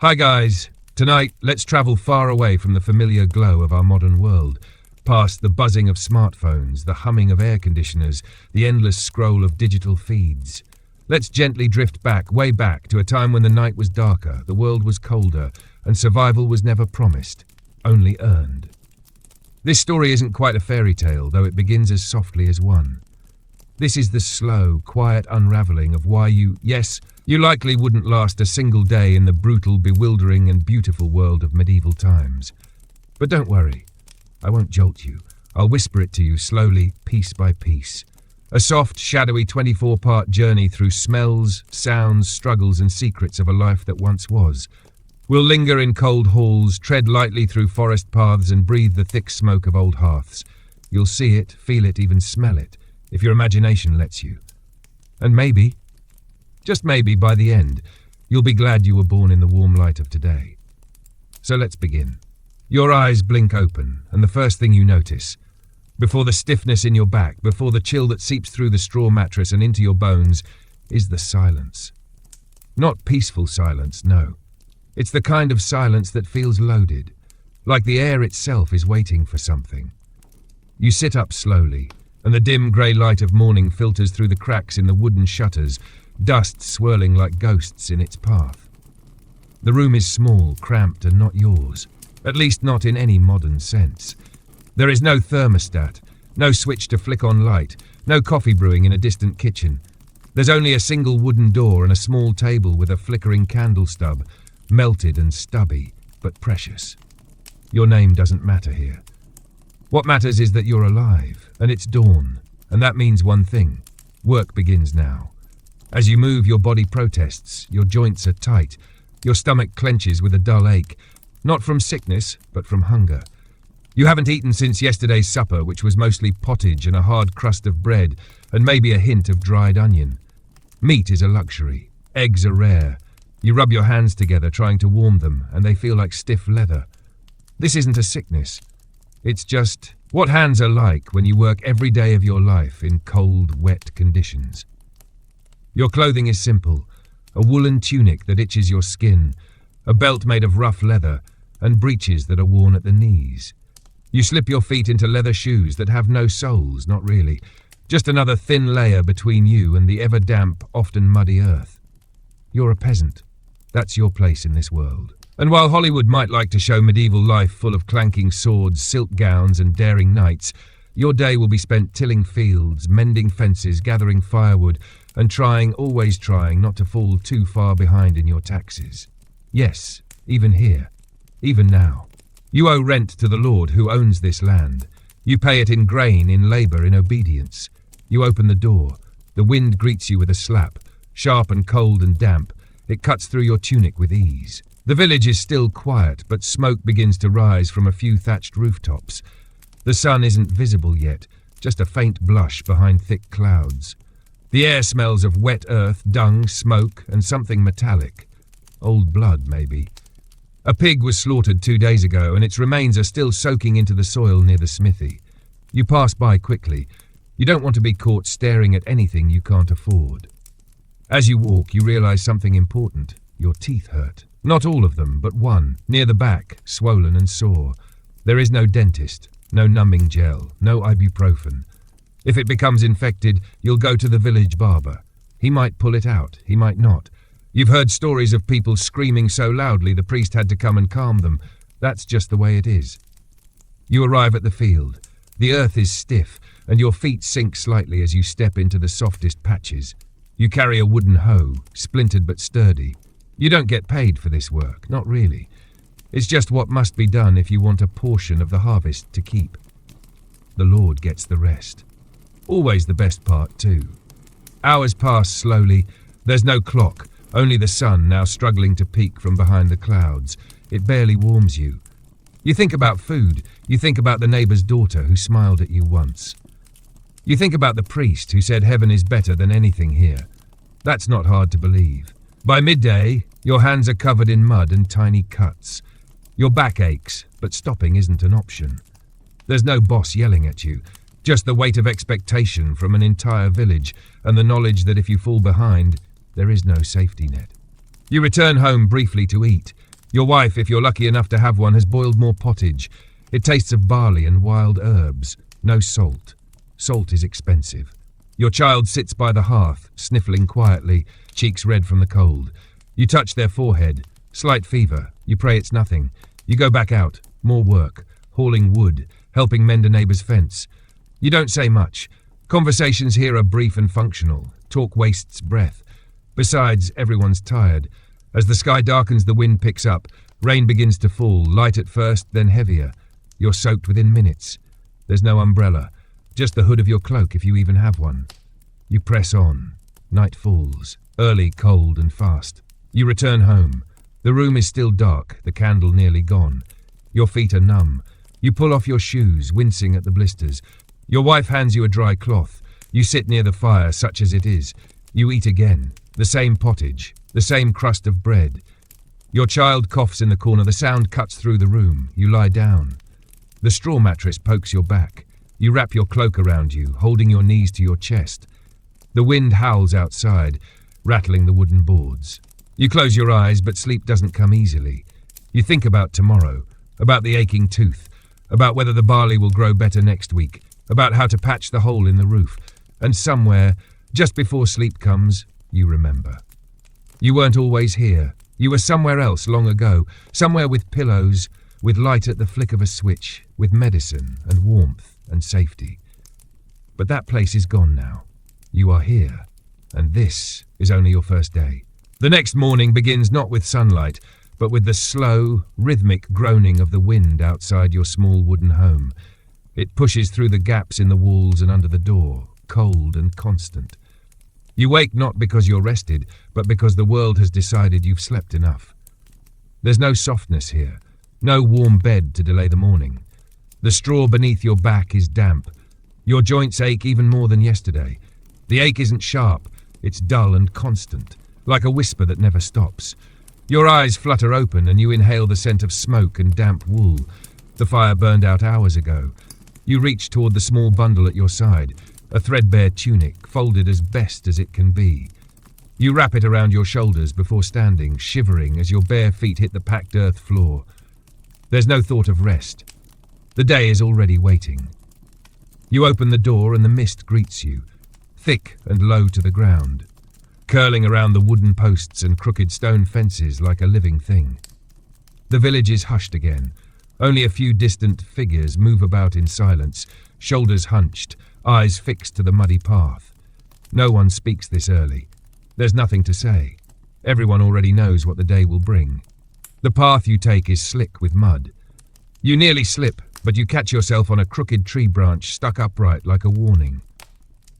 Hi guys, tonight let's travel far away from the familiar glow of our modern world, past the buzzing of smartphones, the humming of air conditioners, the endless scroll of digital feeds. Let's gently drift back, way back, to a time when the night was darker, the world was colder, and survival was never promised, only earned. This story isn't quite a fairy tale, though it begins as softly as one. This is the slow, quiet unraveling of why you likely wouldn't last a single day in the brutal, bewildering and beautiful world of medieval times. But don't worry, I won't jolt you. I'll whisper it to you slowly, piece by piece. A soft, shadowy 24-part journey through smells, sounds, struggles and secrets of a life that once was. We'll linger in cold halls, tread lightly through forest paths and breathe the thick smoke of old hearths. You'll see it, feel it, even smell it, if your imagination lets you. And maybe, just maybe, by the end, you'll be glad you were born in the warm light of today. So let's begin. Your eyes blink open, and the first thing you notice, before the stiffness in your back, before the chill that seeps through the straw mattress and into your bones, is the silence. Not peaceful silence, no. It's the kind of silence that feels loaded, like the air itself is waiting for something. You sit up slowly, and the dim grey light of morning filters through the cracks in the wooden shutters, dust swirling like ghosts in its path. The room is small, cramped, and not yours, at least not in any modern sense. There is no thermostat, no switch to flick on light, no coffee brewing in a distant kitchen. There's only a single wooden door and a small table with a flickering candle stub, melted and stubby, but precious. Your name doesn't matter here. What matters is that you're alive, and it's dawn, and that means one thing. Work begins now. As you move, your body protests, your joints are tight, your stomach clenches with a dull ache, not from sickness, but from hunger. You haven't eaten since yesterday's supper, which was mostly pottage and a hard crust of bread, and maybe a hint of dried onion. Meat is a luxury. Eggs are rare. You rub your hands together, trying to warm them, and they feel like stiff leather. This isn't a sickness. It's just what hands are like when you work every day of your life in cold, wet conditions. Your clothing is simple, a woolen tunic that itches your skin, a belt made of rough leather, and breeches that are worn at the knees. You slip your feet into leather shoes that have no soles, not really, just another thin layer between you and the ever-damp, often muddy earth. You're a peasant. That's your place in this world. And while Hollywood might like to show medieval life full of clanking swords, silk gowns and daring knights, your day will be spent tilling fields, mending fences, gathering firewood, and always trying not to fall too far behind in your taxes. Yes, even here, even now. You owe rent to the Lord who owns this land. You pay it in grain, in labour, in obedience. You open the door. The wind greets you with a slap, sharp and cold and damp. It cuts through your tunic with ease. The village is still quiet, but smoke begins to rise from a few thatched rooftops. The sun isn't visible yet, just a faint blush behind thick clouds. The air smells of wet earth, dung, smoke, and something metallic. Old blood, maybe. A pig was slaughtered 2 days ago, and its remains are still soaking into the soil near the smithy. You pass by quickly. You don't want to be caught staring at anything you can't afford. As you walk, you realize something important. Your teeth hurt. Not all of them, but one, near the back, swollen and sore. There is no dentist, no numbing gel, no ibuprofen. If it becomes infected, you'll go to the village barber. He might pull it out, he might not. You've heard stories of people screaming so loudly the priest had to come and calm them. That's just the way it is. You arrive at the field. The earth is stiff, and your feet sink slightly as you step into the softest patches. You carry a wooden hoe, splintered but sturdy. You don't get paid for this work, not really. It's just what must be done if you want a portion of the harvest to keep. The Lord gets the rest. Always the best part, too. Hours pass slowly. There's no clock, only the sun now struggling to peek from behind the clouds. It barely warms you. You think about food. You think about the neighbour's daughter who smiled at you once. You think about the priest who said heaven is better than anything here. That's not hard to believe. By midday, your hands are covered in mud and tiny cuts. Your back aches, but stopping isn't an option. There's no boss yelling at you, just the weight of expectation from an entire village and the knowledge that if you fall behind, there is no safety net. You return home briefly to eat. Your wife, if you're lucky enough to have one, has boiled more pottage. It tastes of barley and wild herbs. No salt. Salt is expensive. Your child sits by the hearth, sniffling quietly, cheeks red from the cold. You touch their forehead. Slight fever. You pray it's nothing. You go back out. More work. Hauling wood. Helping mend a neighbour's fence. You don't say much. Conversations here are brief and functional. Talk wastes breath. Besides, everyone's tired. As the sky darkens, the wind picks up. Rain begins to fall, light at first, then heavier. You're soaked within minutes. There's no umbrella. Just the hood of your cloak, if you even have one. You press on. Night falls. Early, cold and fast. You return home. The room is still dark, the candle nearly gone. Your feet are numb. You pull off your shoes, wincing at the blisters. Your wife hands you a dry cloth. You sit near the fire, such as it is. You eat again. The same pottage. The same crust of bread. Your child coughs in the corner. The sound cuts through the room. You lie down. The straw mattress pokes your back. You wrap your cloak around you, holding your knees to your chest. The wind howls outside, rattling the wooden boards. You close your eyes, but sleep doesn't come easily. You think about tomorrow, about the aching tooth, about whether the barley will grow better next week, about how to patch the hole in the roof, and somewhere, just before sleep comes, you remember. You weren't always here. You were somewhere else long ago, somewhere with pillows, with light at the flick of a switch, with medicine and warmth and safety. But that place is gone now. You are here, and this is only your first day. The next morning begins not with sunlight, but with the slow, rhythmic groaning of the wind outside your small wooden home. It pushes through the gaps in the walls and under the door, cold and constant. You wake not because you're rested, but because the world has decided you've slept enough. There's no softness here, no warm bed to delay the morning. The straw beneath your back is damp. Your joints ache even more than yesterday. The ache isn't sharp, it's dull and constant, like a whisper that never stops. Your eyes flutter open and you inhale the scent of smoke and damp wool. The fire burned out hours ago. You reach toward the small bundle at your side, a threadbare tunic, folded as best as it can be. You wrap it around your shoulders before standing, shivering as your bare feet hit the packed earth floor. There's no thought of rest. The day is already waiting. You open the door and the mist greets you, thick and low to the ground, curling around the wooden posts and crooked stone fences like a living thing. The village is hushed again. Only a few distant figures move about in silence, shoulders hunched, eyes fixed to the muddy path. No one speaks this early. There's nothing to say. Everyone already knows what the day will bring. The path you take is slick with mud. You nearly slip, but you catch yourself on a crooked tree branch stuck upright like a warning.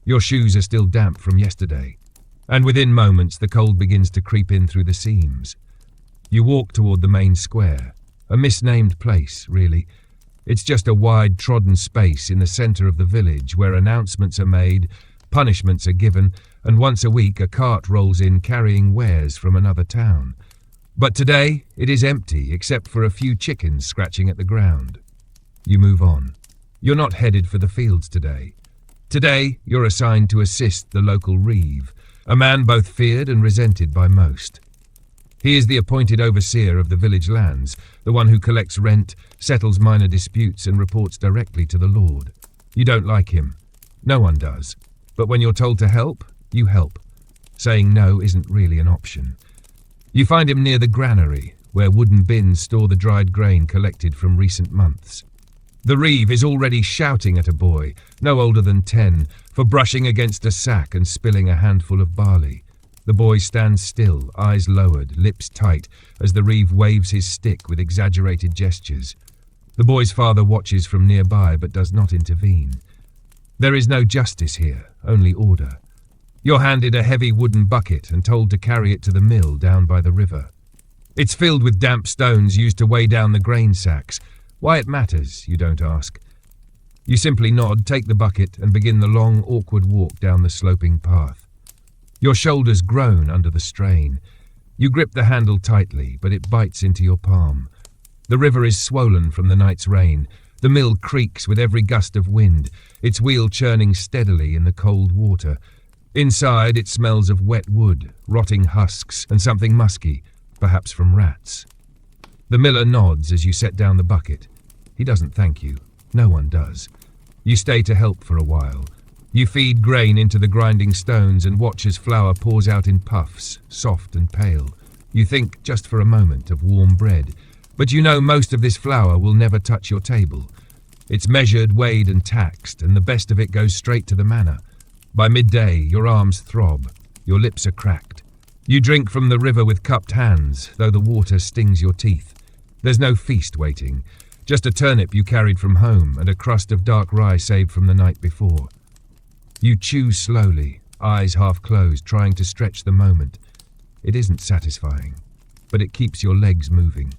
Your shoes are still damp from yesterday, and within moments the cold begins to creep in through the seams. You walk toward the main square, a misnamed place, really. It's just a wide, trodden space in the centre of the village where announcements are made, punishments are given, and once a week a cart rolls in carrying wares from another town. But today it is empty except for a few chickens scratching at the ground. You move on. You're not headed for the fields today. Today you're assigned to assist the local reeve, a man both feared and resented by most. He is the appointed overseer of the village lands, the one who collects rent, settles minor disputes and reports directly to the Lord. You don't like him. No one does. But when you're told to help, you help. Saying no isn't really an option. You find him near the granary, where wooden bins store the dried grain collected from recent months. The reeve is already shouting at a boy, no older than 10, for brushing against a sack and spilling a handful of barley. The boy stands still, eyes lowered, lips tight, as the reeve waves his stick with exaggerated gestures. The boy's father watches from nearby but does not intervene. There is no justice here, only order. You're handed a heavy wooden bucket and told to carry it to the mill down by the river. It's filled with damp stones used to weigh down the grain sacks. Why it matters, you don't ask. You simply nod, take the bucket, and begin the long, awkward walk down the sloping path. Your shoulders groan under the strain. You grip the handle tightly, but it bites into your palm. The river is swollen from the night's rain. The mill creaks with every gust of wind, its wheel churning steadily in the cold water. Inside, it smells of wet wood, rotting husks, and something musky, perhaps from rats. The miller nods as you set down the bucket. He doesn't thank you. No one does. You stay to help for a while. You feed grain into the grinding stones and watch as flour pours out in puffs, soft and pale. You think, just for a moment, of warm bread. But you know most of this flour will never touch your table. It's measured, weighed and taxed, and the best of it goes straight to the manor. By midday, your arms throb. Your lips are cracked. You drink from the river with cupped hands, though the water stings your teeth. There's no feast waiting. Just a turnip you carried from home and a crust of dark rye saved from the night before. You chew slowly, eyes half closed, trying to stretch the moment. It isn't satisfying, but it keeps your legs moving.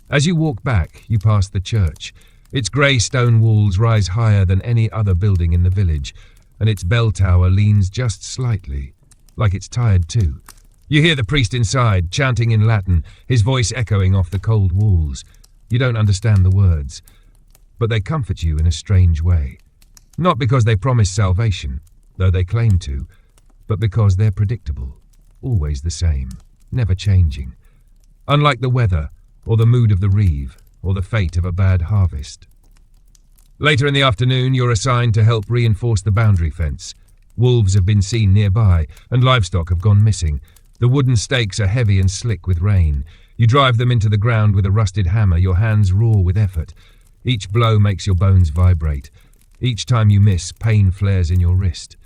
As you walk back, you pass the church. Its grey stone walls rise higher than any other building in the village, and its bell tower leans just slightly, like it's tired too. You hear the priest inside, chanting in Latin, his voice echoing off the cold walls. You don't understand the words, but they comfort you in a strange way. Not because they promise salvation, though they claim to, but because they're predictable, always the same, never changing. Unlike the weather, or the mood of the reeve, or the fate of a bad harvest. Later in the afternoon, you're assigned to help reinforce the boundary fence. Wolves have been seen nearby, and livestock have gone missing. The wooden stakes are heavy and slick with rain. You drive them into the ground with a rusted hammer, your hands raw with effort. Each blow makes your bones vibrate. Each time you miss, pain flares in your wrist.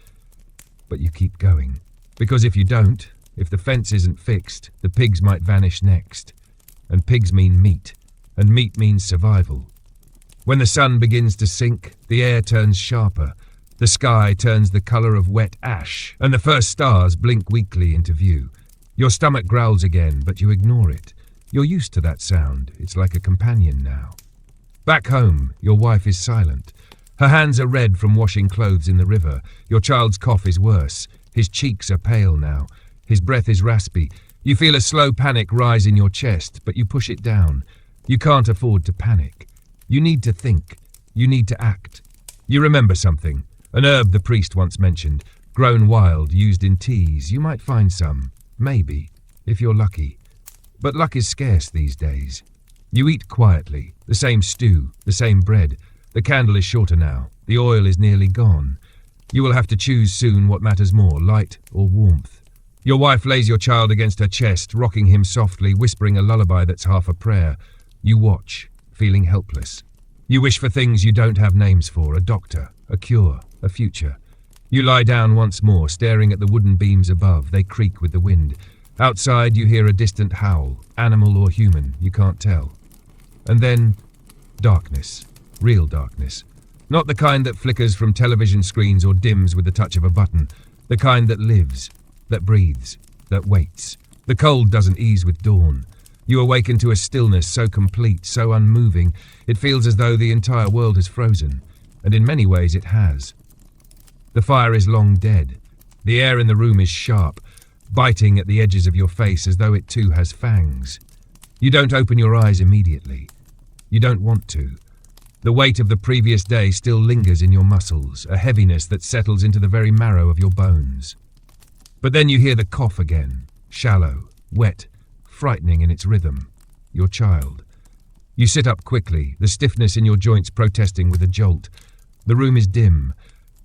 But you keep going. Because if you don't, if the fence isn't fixed, the pigs might vanish next. And pigs mean meat, and meat means survival. When the sun begins to sink, the air turns sharper. The sky turns the colour of wet ash, and the first stars blink weakly into view. Your stomach growls again, but you ignore it. You're used to that sound. It's like a companion now. Back home, your wife is silent. Her hands are red from washing clothes in the river. Your child's cough is worse. His cheeks are pale now. His breath is raspy. You feel a slow panic rise in your chest, but you push it down. You can't afford to panic. You need to think. You need to act. You remember something. An herb the priest once mentioned. Grown wild, used in teas. You might find some. Maybe. If you're lucky. But luck is scarce these days. You eat quietly. The same stew. The same bread. The candle is shorter now. The oil is nearly gone. You will have to choose soon what matters more, light or warmth. Your wife lays your child against her chest, rocking him softly, whispering a lullaby that's half a prayer. You watch, feeling helpless. You wish for things you don't have names for, a doctor, a cure, a future. You lie down once more, staring at the wooden beams above. They creak with the wind. Outside you hear a distant howl, animal or human, you can't tell. And then, darkness. Real darkness. Not the kind that flickers from television screens or dims with the touch of a button. The kind that lives, that breathes, that waits. The cold doesn't ease with dawn. You awaken to a stillness so complete, so unmoving, it feels as though the entire world has frozen. And in many ways it has. The fire is long dead. The air in the room is sharp, biting at the edges of your face as though it too has fangs. You don't open your eyes immediately. You don't want to. The weight of the previous day still lingers in your muscles, a heaviness that settles into the very marrow of your bones. But then you hear the cough again, shallow, wet, frightening in its rhythm. Your child. You sit up quickly, the stiffness in your joints protesting with a jolt. The room is dim,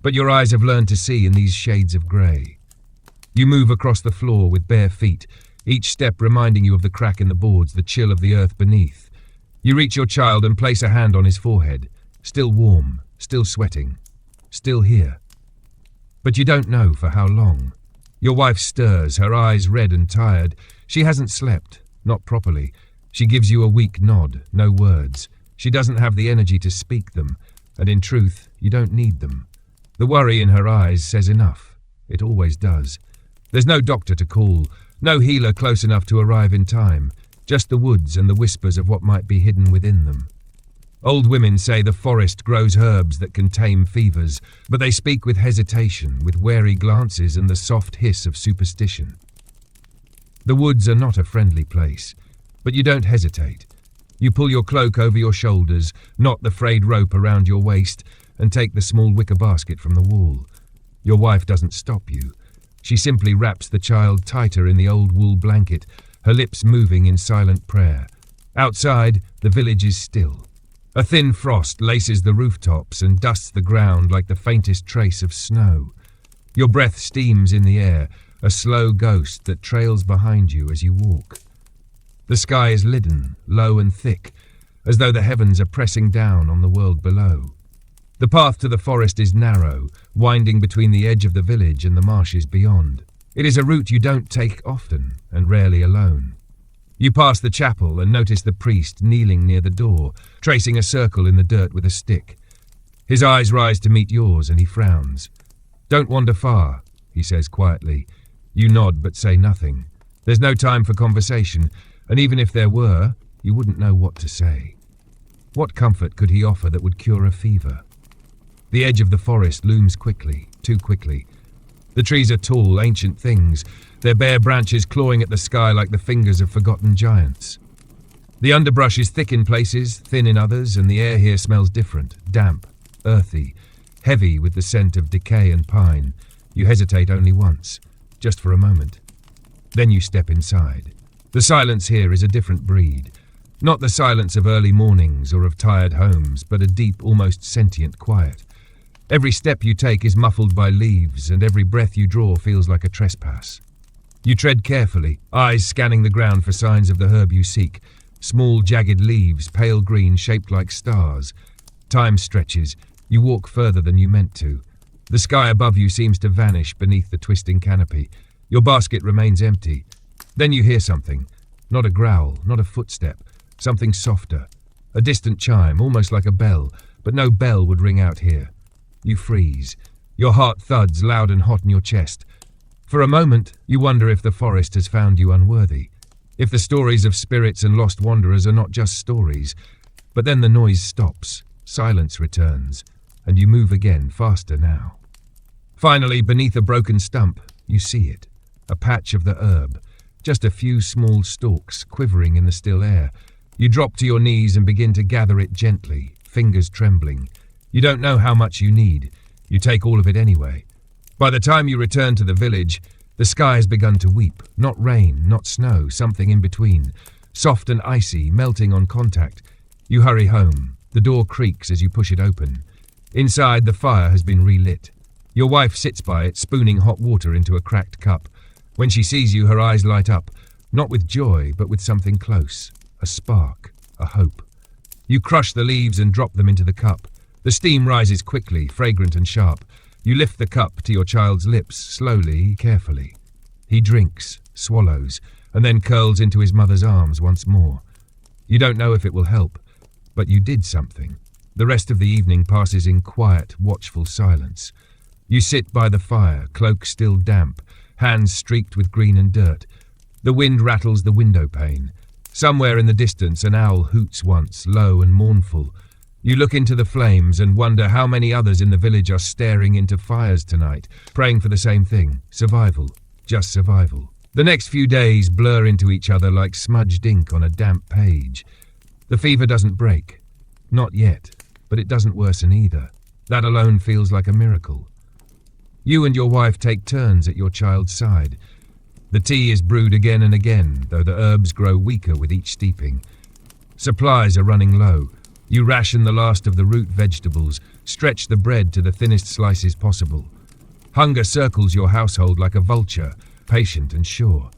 but your eyes have learned to see in these shades of grey. You move across the floor with bare feet, each step reminding you of the crack in the boards, the chill of the earth beneath. You reach your child and place a hand on his forehead, still warm, still sweating, still here. But you don't know for how long. Your wife stirs, her eyes red and tired. She hasn't slept, not properly. She gives you a weak nod, no words. She doesn't have the energy to speak them, and in truth, you don't need them. The worry in her eyes says enough. It always does. There's no doctor to call, no healer close enough to arrive in time. Just the woods and the whispers of what might be hidden within them. Old women say the forest grows herbs that can tame fevers, but they speak with hesitation, with wary glances and the soft hiss of superstition. The woods are not a friendly place, but you don't hesitate. You pull your cloak over your shoulders, knot the frayed rope around your waist, and take the small wicker basket from the wall. Your wife doesn't stop you. She simply wraps the child tighter in the old wool blanket, her lips moving in silent prayer. Outside, the village is still. A thin frost laces the rooftops and dusts the ground like the faintest trace of snow. Your breath steams in the air, a slow ghost that trails behind you as you walk. The sky is leaden, low and thick, as though the heavens are pressing down on the world below. The path to the forest is narrow, winding between the edge of the village and the marshes beyond. It is a route you don't take often, and rarely alone. You pass the chapel and notice the priest kneeling near the door, tracing a circle in the dirt with a stick. His eyes rise to meet yours and he frowns. "Don't wander far," he says quietly. You nod but say nothing. There's no time for conversation, and even if there were, you wouldn't know what to say. What comfort could he offer that would cure a fever? The edge of the forest looms quickly, too quickly. The trees are tall, ancient things, their bare branches clawing at the sky like the fingers of forgotten giants. The underbrush is thick in places, thin in others, and the air here smells different, damp, earthy, heavy with the scent of decay and pine. You hesitate only once, just for a moment. Then you step inside. The silence here is a different breed. Not the silence of early mornings or of tired homes, but a deep, almost sentient quiet. Every step you take is muffled by leaves, and every breath you draw feels like a trespass. You tread carefully, eyes scanning the ground for signs of the herb you seek. Small, jagged leaves, pale green, shaped like stars. Time stretches. You walk further than you meant to. The sky above you seems to vanish beneath the twisting canopy. Your basket remains empty. Then you hear something. Not a growl, not a footstep. Something softer. A distant chime, almost like a bell, but no bell would ring out here. You freeze. Your heart thuds loud and hot in your chest. For a moment, you wonder if the forest has found you unworthy. If the stories of spirits and lost wanderers are not just stories. But then the noise stops. Silence returns. And you move again, faster now. Finally, beneath a broken stump, you see it. A patch of the herb. Just a few small stalks quivering in the still air. You drop to your knees and begin to gather it gently, fingers trembling. You don't know how much you need. You take all of it anyway. By the time you return to the village, the sky has begun to weep. Not rain, not snow, something in between. Soft and icy, melting on contact. You hurry home. The door creaks as you push it open. Inside, the fire has been relit. Your wife sits by it, spooning hot water into a cracked cup. When she sees you, her eyes light up, not with joy, but with something close. A spark, a hope. You crush the leaves and drop them into the cup. The steam rises quickly, fragrant and sharp. You lift the cup to your child's lips, slowly, carefully. He drinks, swallows, and then curls into his mother's arms once more. You don't know if it will help, but you did something. The rest of the evening passes in quiet, watchful silence. You sit by the fire, cloak still damp, hands streaked with green and dirt. The wind rattles the window pane. Somewhere in the distance, an owl hoots once, low and mournful. You look into the flames and wonder how many others in the village are staring into fires tonight, praying for the same thing, survival, just survival. The next few days blur into each other like smudged ink on a damp page. The fever doesn't break. Not yet, but it doesn't worsen either. That alone feels like a miracle. You and your wife take turns at your child's side. The tea is brewed again and again, though the herbs grow weaker with each steeping. Supplies are running low. You ration the last of the root vegetables, stretch the bread to the thinnest slices possible. Hunger circles your household like a vulture, patient and sure.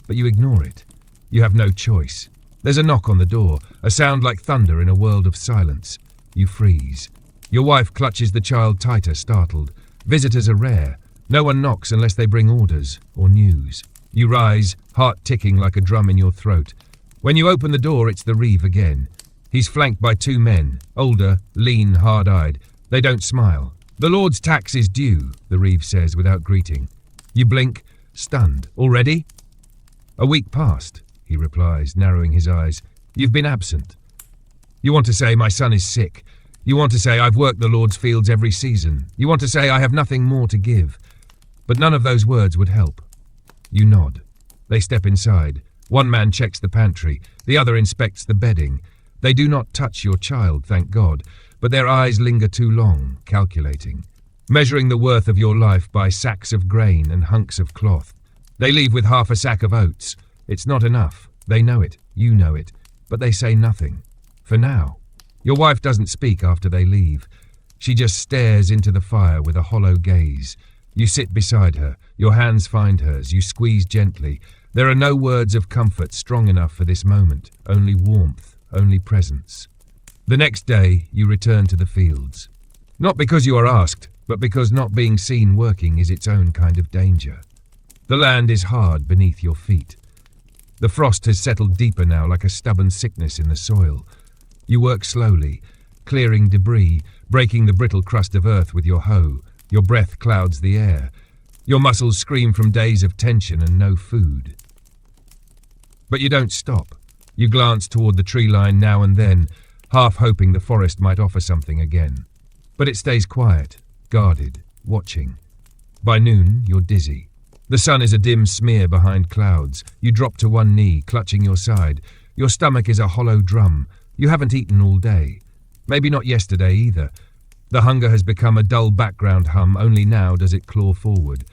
But you ignore it. You have no choice. There's a knock on the door, a sound like thunder in a world of silence. You freeze. Your wife clutches the child tighter, startled. Visitors are rare. No one knocks unless they bring orders or news. You rise, heart ticking like a drum in your throat. When you open the door, it's the Reeve again. He's flanked by two men, older, lean, hard-eyed. They don't smile. "The Lord's tax is due," the Reeve says without greeting. You blink, stunned. "Already?" "A week past," he replies, narrowing his eyes. "You've been absent. You want to say my son is sick. You want to say I've worked the Lord's fields every season. You want to say I have nothing more to give. But none of those words would help." You nod. They step inside. One man checks the pantry. The other inspects the bedding. They do not touch your child, thank God, but their eyes linger too long, calculating, measuring the worth of your life by sacks of grain and hunks of cloth. They leave with half a sack of oats. It's not enough. They know it. You know it. but they say nothing. For now. Your wife doesn't speak after they leave. She just stares into the fire with a hollow gaze. You sit beside her, your hands find hers, you squeeze gently. There are no words of comfort strong enough for this moment, only warmth, only presence. The next day, you return to the fields. Not because you are asked, but because not being seen working is its own kind of danger. The land is hard beneath your feet. The frost has settled deeper now, like a stubborn sickness in the soil. You work slowly, clearing debris, breaking the brittle crust of earth with your hoe. Your breath clouds the air. Your muscles scream from days of tension and no food. But you don't stop. You glance toward the tree line now and then, half hoping the forest might offer something again. But it stays quiet, guarded, watching. By noon, you're dizzy. The sun is a dim smear behind clouds. You drop to one knee, clutching your side. Your stomach is a hollow drum. You haven't eaten all day. Maybe not yesterday either. The hunger has become a dull background hum, only now does it claw forward.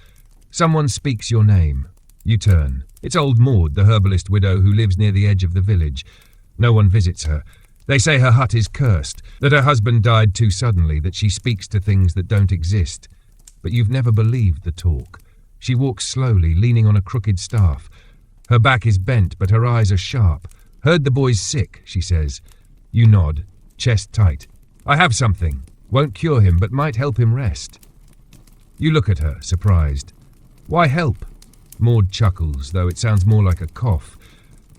Someone speaks your name. You turn. It's old Maud, the herbalist widow who lives near the edge of the village. No one visits her. They say her hut is cursed, that her husband died too suddenly, that she speaks to things that don't exist. But you've never believed the talk. She walks slowly, leaning on a crooked staff. Her back is bent, but her eyes are sharp. Heard the boy's sick, she says. You nod, chest tight. I have something. Won't cure him, but might help him rest. You look at her, surprised. Why help? Maud chuckles, though it sounds more like a cough.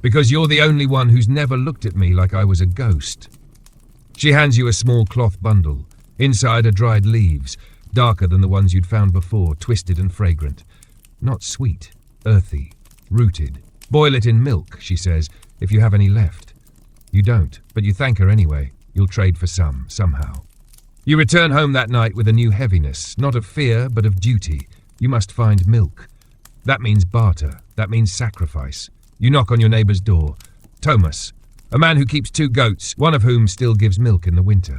Because you're the only one who's never looked at me like I was a ghost. She hands you a small cloth bundle. Inside are dried leaves, darker than the ones you'd found before, twisted and fragrant. Not sweet, earthy, rooted. Boil it in milk, she says, if you have any left. You don't, but you thank her anyway. You'll trade for some, somehow. You return home that night with a new heaviness, not of fear, but of duty. You must find milk. That means barter. That means sacrifice. You knock on your neighbour's door. Thomas, a man who keeps 2 goats, one of whom still gives milk in the winter.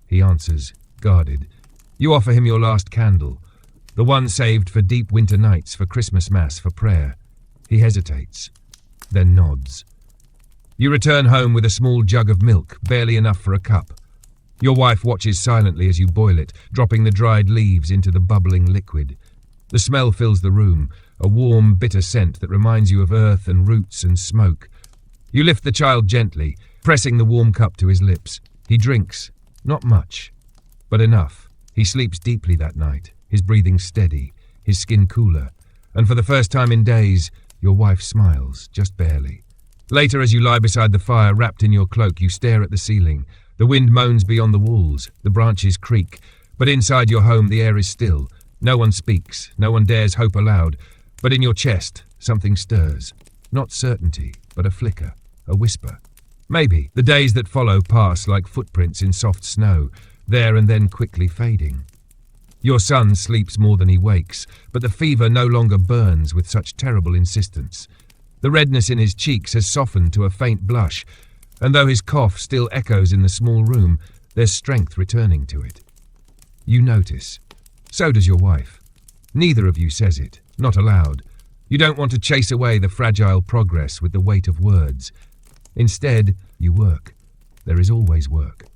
He answers, guarded. You offer him your last candle, the one saved for deep winter nights, for Christmas Mass, for prayer. He hesitates, then nods. You return home with a small jug of milk, barely enough for a cup. Your wife watches silently as you boil it, dropping the dried leaves into the bubbling liquid. The smell fills the room, a warm, bitter scent that reminds you of earth and roots and smoke. You lift the child gently, pressing the warm cup to his lips. He drinks, not much, but enough. He sleeps deeply that night, his breathing steady, his skin cooler, and for the first time in days, your wife smiles, just barely. Later, as you lie beside the fire, wrapped in your cloak, you stare at the ceiling. The wind moans beyond the walls, the branches creak, but inside your home the air is still. No one speaks, no one dares hope aloud, but in your chest something stirs. Not certainty, but a flicker, a whisper. Maybe. The days that follow pass like footprints in soft snow, there and then quickly fading. Your son sleeps more than he wakes, but the fever no longer burns with such terrible insistence. The redness in his cheeks has softened to a faint blush, and though his cough still echoes in the small room, there's strength returning to it. You notice. So does your wife. Neither of you says it, not aloud. You don't want to chase away the fragile progress with the weight of words. Instead, you work. There is always work.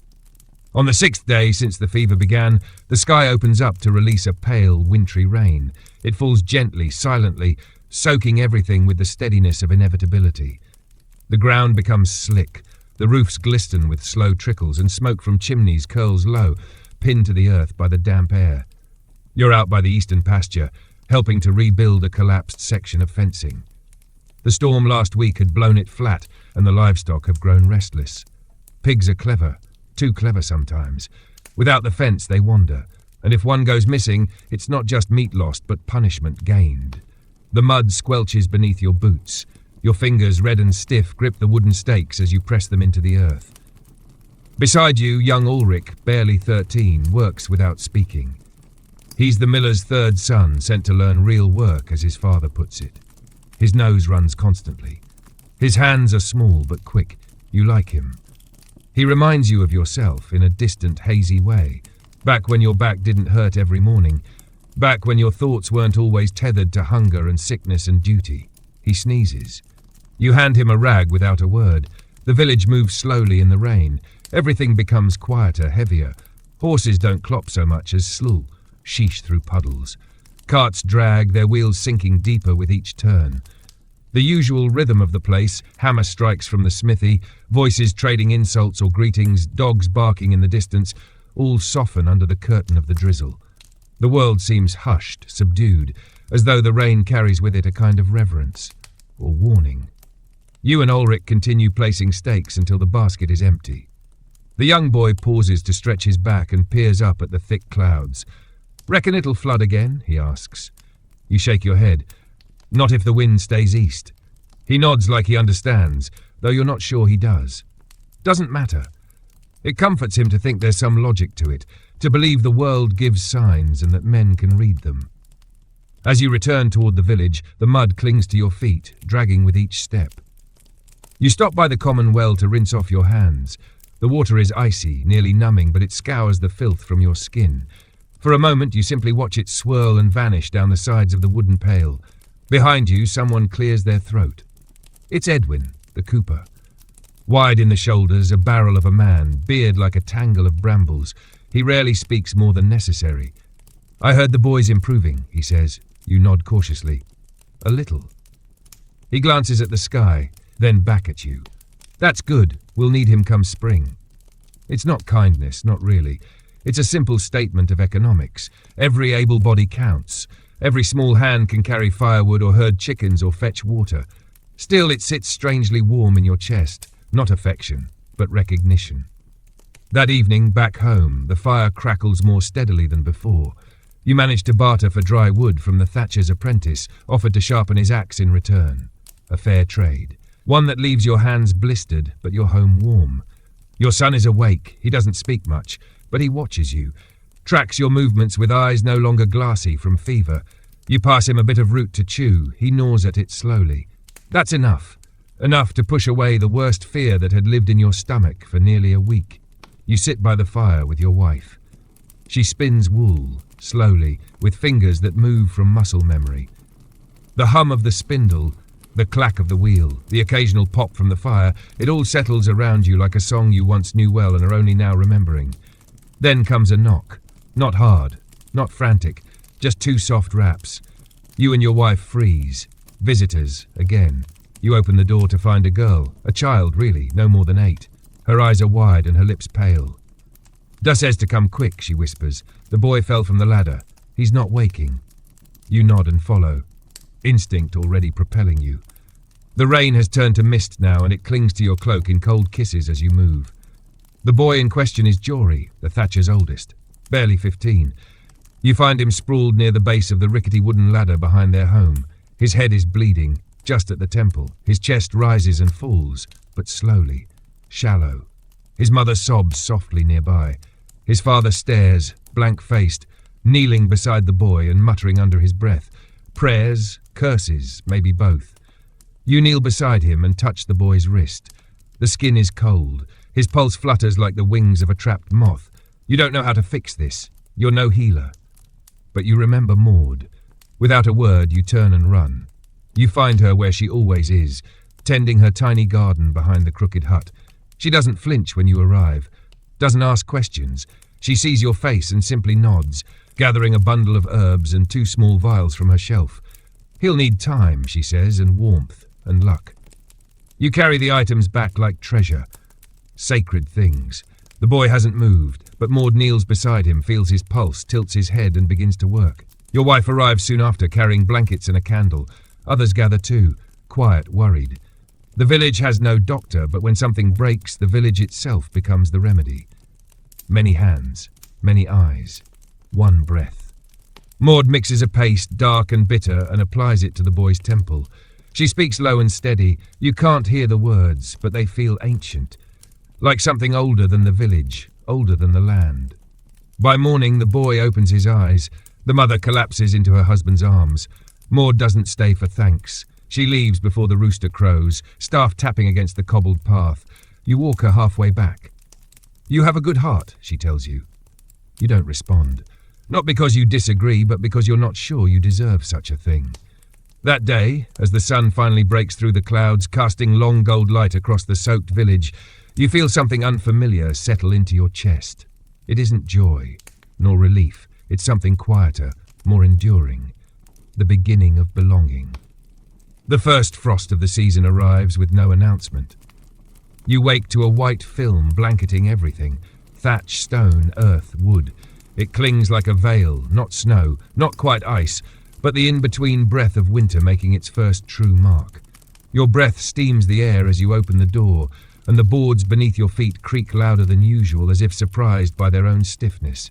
On the 6th day since the fever began, the sky opens up to release a pale, wintry rain. It falls gently, silently, soaking everything with the steadiness of inevitability. The ground becomes slick. The roofs glisten with slow trickles, and smoke from chimneys curls low, pinned to the earth by the damp air. You're out by the eastern pasture, helping to rebuild a collapsed section of fencing. The storm last week had blown it flat, and the livestock have grown restless. Pigs are clever, too clever sometimes. Without the fence, they wander, and if one goes missing, it's not just meat lost, but punishment gained. The mud squelches beneath your boots. Your fingers, red and stiff, grip the wooden stakes as you press them into the earth. Beside you, young Ulrich, barely 13, works without speaking. He's the miller's 3rd son, sent to learn real work, as his father puts it. His nose runs constantly. His hands are small but quick. You like him. He reminds you of yourself in a distant, hazy way, back when your back didn't hurt every morning, back when your thoughts weren't always tethered to hunger and sickness and duty. He sneezes. You hand him a rag without a word, The village moves slowly in the rain. Everything becomes quieter, heavier. Horses don't clop so much as slull, sheesh through puddles. Carts drag, their wheels sinking deeper with each turn. The usual rhythm of the place, hammer strikes from the smithy, voices trading insults or greetings, dogs barking in the distance, all soften under the curtain of the drizzle. The world seems hushed, subdued, as though the rain carries with it a kind of reverence or warning. You and Ulrich continue placing stakes until the basket is empty. The young boy pauses to stretch his back and peers up at the thick clouds. "Reckon it'll flood again?" he asks. You shake your head. "Not if the wind stays east." He nods like he understands, though you're not sure he does. Doesn't matter. It comforts him to think there's some logic to it, to believe the world gives signs and that men can read them. As you return toward the village, the mud clings to your feet, dragging with each step. You stop by the common well to rinse off your hands. The water is icy, nearly numbing, but it scours the filth from your skin. For a moment, you simply watch it swirl and vanish down the sides of the wooden pail. Behind you, someone clears their throat. It's Edwin, the cooper. Wide in the shoulders, a barrel of a man, beard like a tangle of brambles. He rarely speaks more than necessary. "I heard the boy's improving," he says. You nod cautiously. "A little." He glances at the sky, then back at you. "That's good. We'll need him come spring." It's not kindness, not really. It's a simple statement of economics. Every able body counts. Every small hand can carry firewood or herd chickens or fetch water. Still, it sits strangely warm in your chest. Not affection, but recognition. That evening, back home, the fire crackles more steadily than before. You manage to barter for dry wood from the thatcher's apprentice, offered to sharpen his axe in return. A fair trade. One that leaves your hands blistered, but your home warm. Your son is awake. He doesn't speak much, but he watches you. Tracks your movements with eyes no longer glassy from fever. You pass him a bit of root to chew. He gnaws at it slowly. That's enough. Enough to push away the worst fear that had lived in your stomach for nearly a week. You sit by the fire with your wife. She spins wool, slowly, with fingers that move from muscle memory. The hum of the spindle, the clack of the wheel, the occasional pop from the fire, it all settles around you like a song you once knew well and are only now remembering. Then comes a knock. Not hard, not frantic, just two soft raps. You and your wife freeze. Visitors, again. You open the door to find a girl, a child really, no more than 8. Her eyes are wide and her lips pale. "Das says to come quick," she whispers. "The boy fell from the ladder. He's not waking." You nod and follow. Instinct already propelling you. The rain has turned to mist now and it clings to your cloak in cold kisses as you move. The boy in question is Jory, the thatcher's oldest, barely 15. You find him sprawled near the base of the rickety wooden ladder behind their home. His head is bleeding, just at the temple. His chest rises and falls, but slowly, shallow. His mother sobs softly nearby. His father stares, blank-faced, kneeling beside the boy and muttering under his breath. Prayers, curses, maybe both. You kneel beside him and touch the boy's wrist. The skin is cold. His pulse flutters like the wings of a trapped moth. You don't know how to fix this. You're no healer. But you remember Maud. Without a word, you turn and run. You find her where she always is, tending her tiny garden behind the crooked hut. She doesn't flinch when you arrive, doesn't ask questions. She sees your face and simply nods, gathering a bundle of herbs and 2 small vials from her shelf. "He'll need time," she says, "and warmth, and luck." You carry the items back like treasure. Sacred things. The boy hasn't moved, but Maud kneels beside him, feels his pulse, tilts his head and begins to work. Your wife arrives soon after, carrying blankets and a candle. Others gather too, quiet, worried. The village has no doctor, but when something breaks, the village itself becomes the remedy. Many hands, many eyes, one breath. Maud mixes a paste, dark and bitter, and applies it to the boy's temple. She speaks low and steady. You can't hear the words, but they feel ancient. Like something older than the village, older than the land. By morning, the boy opens his eyes. The mother collapses into her husband's arms. Maud doesn't stay for thanks. She leaves before the rooster crows, staff tapping against the cobbled path. You walk her halfway back. "You have a good heart," she tells you. You don't respond. Not because you disagree, but because you're not sure you deserve such a thing. That day, as the sun finally breaks through the clouds, casting long gold light across the soaked village, you feel something unfamiliar settle into your chest. It isn't joy, nor relief. It's something quieter, more enduring. The beginning of belonging. The first frost of the season arrives with no announcement. You wake to a white film blanketing everything. Thatch, stone, earth, wood. It clings like a veil, not snow, not quite ice, but the in-between breath of winter making its first true mark. Your breath steams the air as you open the door, and the boards beneath your feet creak louder than usual, as if surprised by their own stiffness.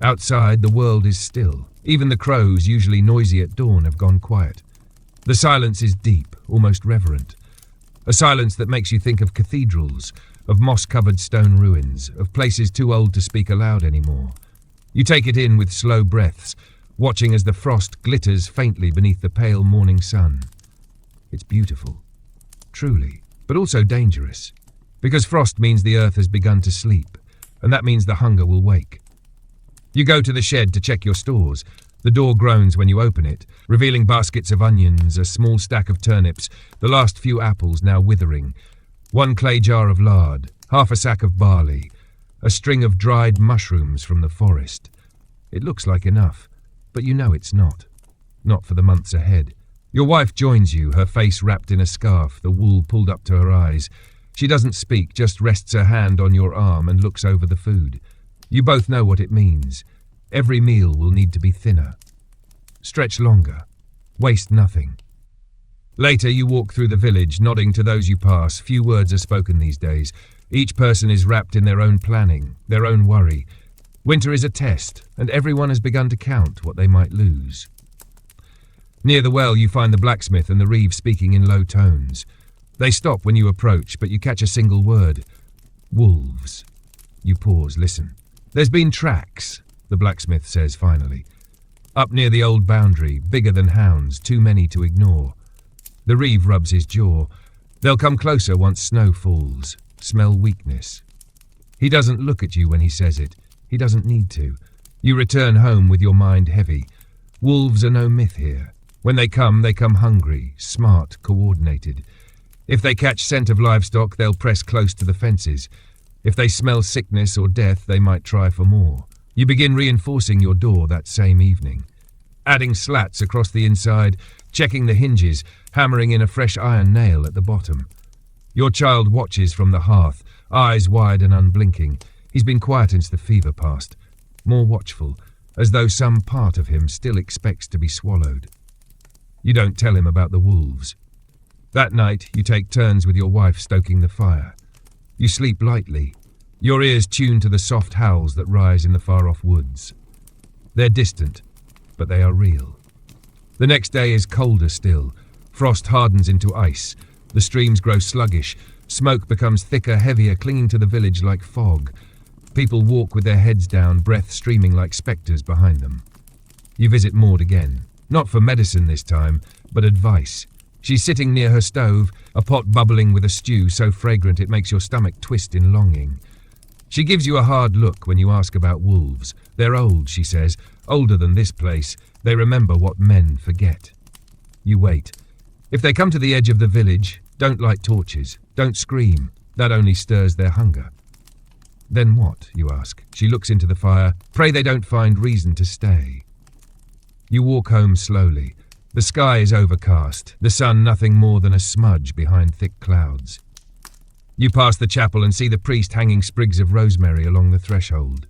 Outside, the world is still. Even the crows, usually noisy at dawn, have gone quiet. The silence is deep, almost reverent. A silence that makes you think of cathedrals, of moss-covered stone ruins, of places too old to speak aloud anymore. You take it in with slow breaths, watching as the frost glitters faintly beneath the pale morning sun. It's beautiful, truly, but also dangerous, because frost means the earth has begun to sleep, and that means the hunger will wake. You go to the shed to check your stores. The door groans when you open it, revealing baskets of onions, a small stack of turnips, the last few apples now withering, one clay jar of lard, half a sack of barley, a string of dried mushrooms from the forest. It looks like enough, but you know it's not. Not for the months ahead. Your wife joins you, her face wrapped in a scarf, the wool pulled up to her eyes. She doesn't speak, just rests her hand on your arm and looks over the food. You both know what it means. Every meal will need to be thinner. Stretch longer. Waste nothing. Later you walk through the village, nodding to those you pass. Few words are spoken these days. Each person is wrapped in their own planning, their own worry. Winter is a test, and everyone has begun to count what they might lose. Near the well you find the blacksmith and the reeve speaking in low tones. They stop when you approach, but you catch a single word. Wolves. You pause, listen. There's been tracks, the blacksmith says finally. Up near the old boundary, bigger than hounds, too many to ignore. The reeve rubs his jaw. They'll come closer once snow falls. Smell weakness. He doesn't look at you when he says it. He doesn't need to. You return home with your mind heavy. Wolves are no myth here. When they come hungry, smart, coordinated. If they catch scent of livestock, they'll press close to the fences. If they smell sickness or death, they might try for more. You begin reinforcing your door that same evening. Adding slats across the inside, checking the hinges, hammering in a fresh iron nail at the bottom. Your child watches from the hearth, eyes wide and unblinking. He's been quiet since the fever passed, more watchful, as though some part of him still expects to be swallowed. You don't tell him about the wolves. That night, you take turns with your wife stoking the fire. You sleep lightly, your ears tuned to the soft howls that rise in the far-off woods. They're distant, but they are real. The next day is colder still. Frost hardens into ice. The streams grow sluggish. Smoke becomes thicker, heavier, clinging to the village like fog. People walk with their heads down, breath streaming like spectres behind them. You visit Maud again. Not for medicine this time, but advice. She's sitting near her stove, a pot bubbling with a stew so fragrant it makes your stomach twist in longing. She gives you a hard look when you ask about wolves. They're old, she says, older than this place. They remember what men forget. You wait. If they come to the edge of the village, don't light torches. Don't scream. That only stirs their hunger. Then what, you ask? She looks into the fire. Pray they don't find reason to stay. You walk home slowly. The sky is overcast, the sun nothing more than a smudge behind thick clouds. You pass the chapel and see the priest hanging sprigs of rosemary along the threshold.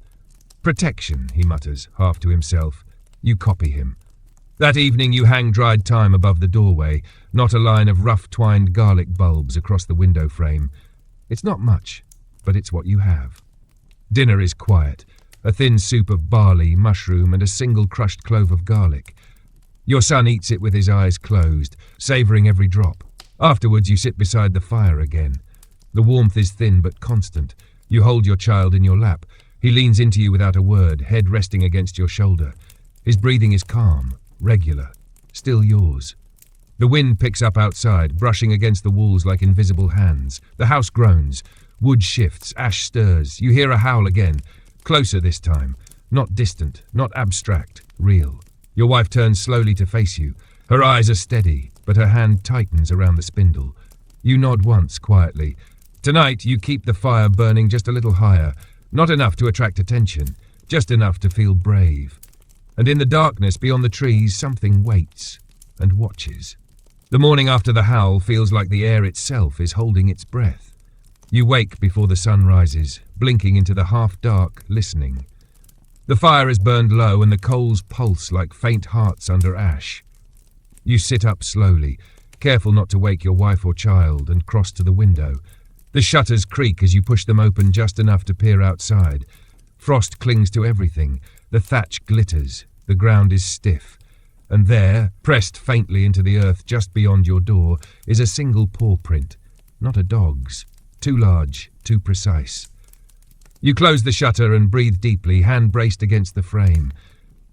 Protection, he mutters, half to himself. You copy him. That evening you hang dried thyme above the doorway, not a line of rough twined garlic bulbs across the window frame. It's not much, but it's what you have. Dinner is quiet, a thin soup of barley, mushroom, and a single crushed clove of garlic. Your son eats it with his eyes closed, savouring every drop. Afterwards you sit beside the fire again. The warmth is thin but constant. You hold your child in your lap. He leans into you without a word, head resting against your shoulder. His breathing is calm, regular, still yours. The wind picks up outside, brushing against the walls like invisible hands. The house groans. Wood shifts, ash stirs. You hear a howl again. Closer this time. Not distant, not abstract, real. Your wife turns slowly to face you. Her eyes are steady, but her hand tightens around the spindle. You nod once, quietly. Tonight, you keep the fire burning just a little higher, not enough to attract attention, just enough to feel brave. And in the darkness beyond the trees, something waits and watches. The morning after the howl feels like the air itself is holding its breath. You wake before the sun rises, blinking into the half-dark, listening. The fire is burned low and the coals pulse like faint hearts under ash. You sit up slowly, careful not to wake your wife or child, and cross to the window. The shutters creak as you push them open just enough to peer outside. Frost clings to everything. The thatch glitters. The ground is stiff. And there, pressed faintly into the earth just beyond your door, is a single paw print. Not a dog's. Too large, too precise. You close the shutter and breathe deeply, hand braced against the frame.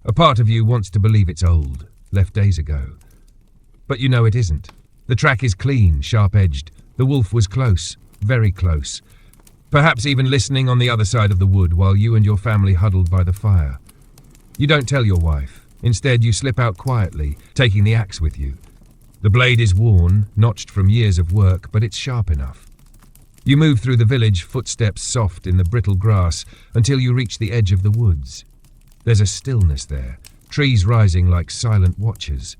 A part of you wants to believe it's old, left days ago. But you know it isn't. The track is clean, sharp-edged. The wolf was close, very close. Perhaps even listening on the other side of the wood while you and your family huddled by the fire. You don't tell your wife. Instead, you slip out quietly, taking the axe with you. The blade is worn, notched from years of work, but it's sharp enough. You move through the village, footsteps soft in the brittle grass, until you reach the edge of the woods. There's a stillness there, trees rising like silent watchers.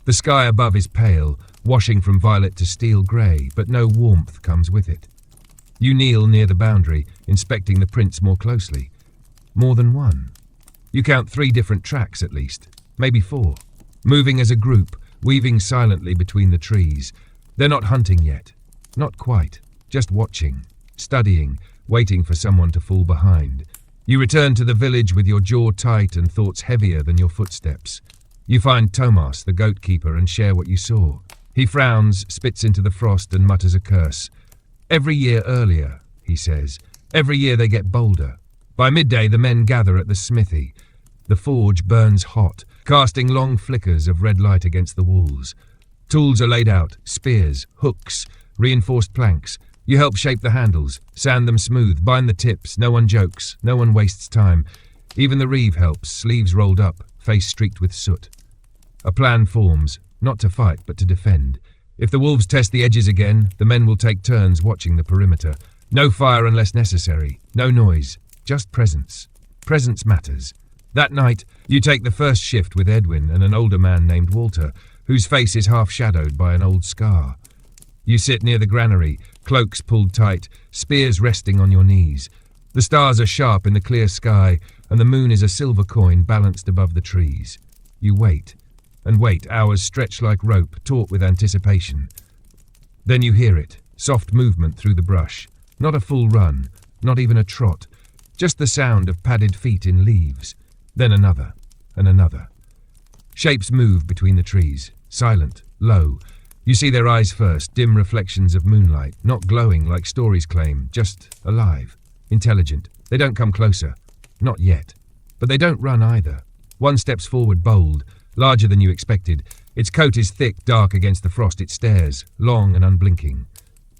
The sky above is pale, washing from violet to steel grey, but no warmth comes with it. You kneel near the boundary, inspecting the prints more closely. More than one. You count 3 different tracks at least, maybe 4. Moving as a group, weaving silently between the trees. They're not hunting yet. Not quite. Just watching, studying, waiting for someone to fall behind. You return to the village with your jaw tight and thoughts heavier than your footsteps. You find Tomas, the goat keeper, and share what you saw. He frowns, spits into the frost and mutters a curse. Every year earlier, he says. Every year they get bolder. By midday the men gather at the smithy. The forge burns hot, casting long flickers of red light against the walls. Tools are laid out, spears, hooks, reinforced planks. You help shape the handles, sand them smooth, bind the tips. No one jokes, no one wastes time. Even the reeve helps, sleeves rolled up, face streaked with soot. A plan forms, not to fight but to defend. If the wolves test the edges again, the men will take turns watching the perimeter. No fire unless necessary, no noise, just presence. Presence matters. That night, you take the first shift with Edwin and an older man named Walter, whose face is half shadowed by an old scar. You sit near the granary, cloaks pulled tight, spears resting on your knees. The stars are sharp in the clear sky, and the moon is a silver coin balanced above the trees. You wait, and wait, hours stretch like rope, taut with anticipation. Then you hear it, soft movement through the brush. Not a full run, not even a trot, just the sound of padded feet in leaves. Then another, and another. Shapes move between the trees, silent, low. You see their eyes first, dim reflections of moonlight, not glowing like stories claim, just alive, intelligent. They don't come closer, not yet. But they don't run either. One steps forward bold, larger than you expected. Its coat is thick, dark against the frost. It stares, long and unblinking.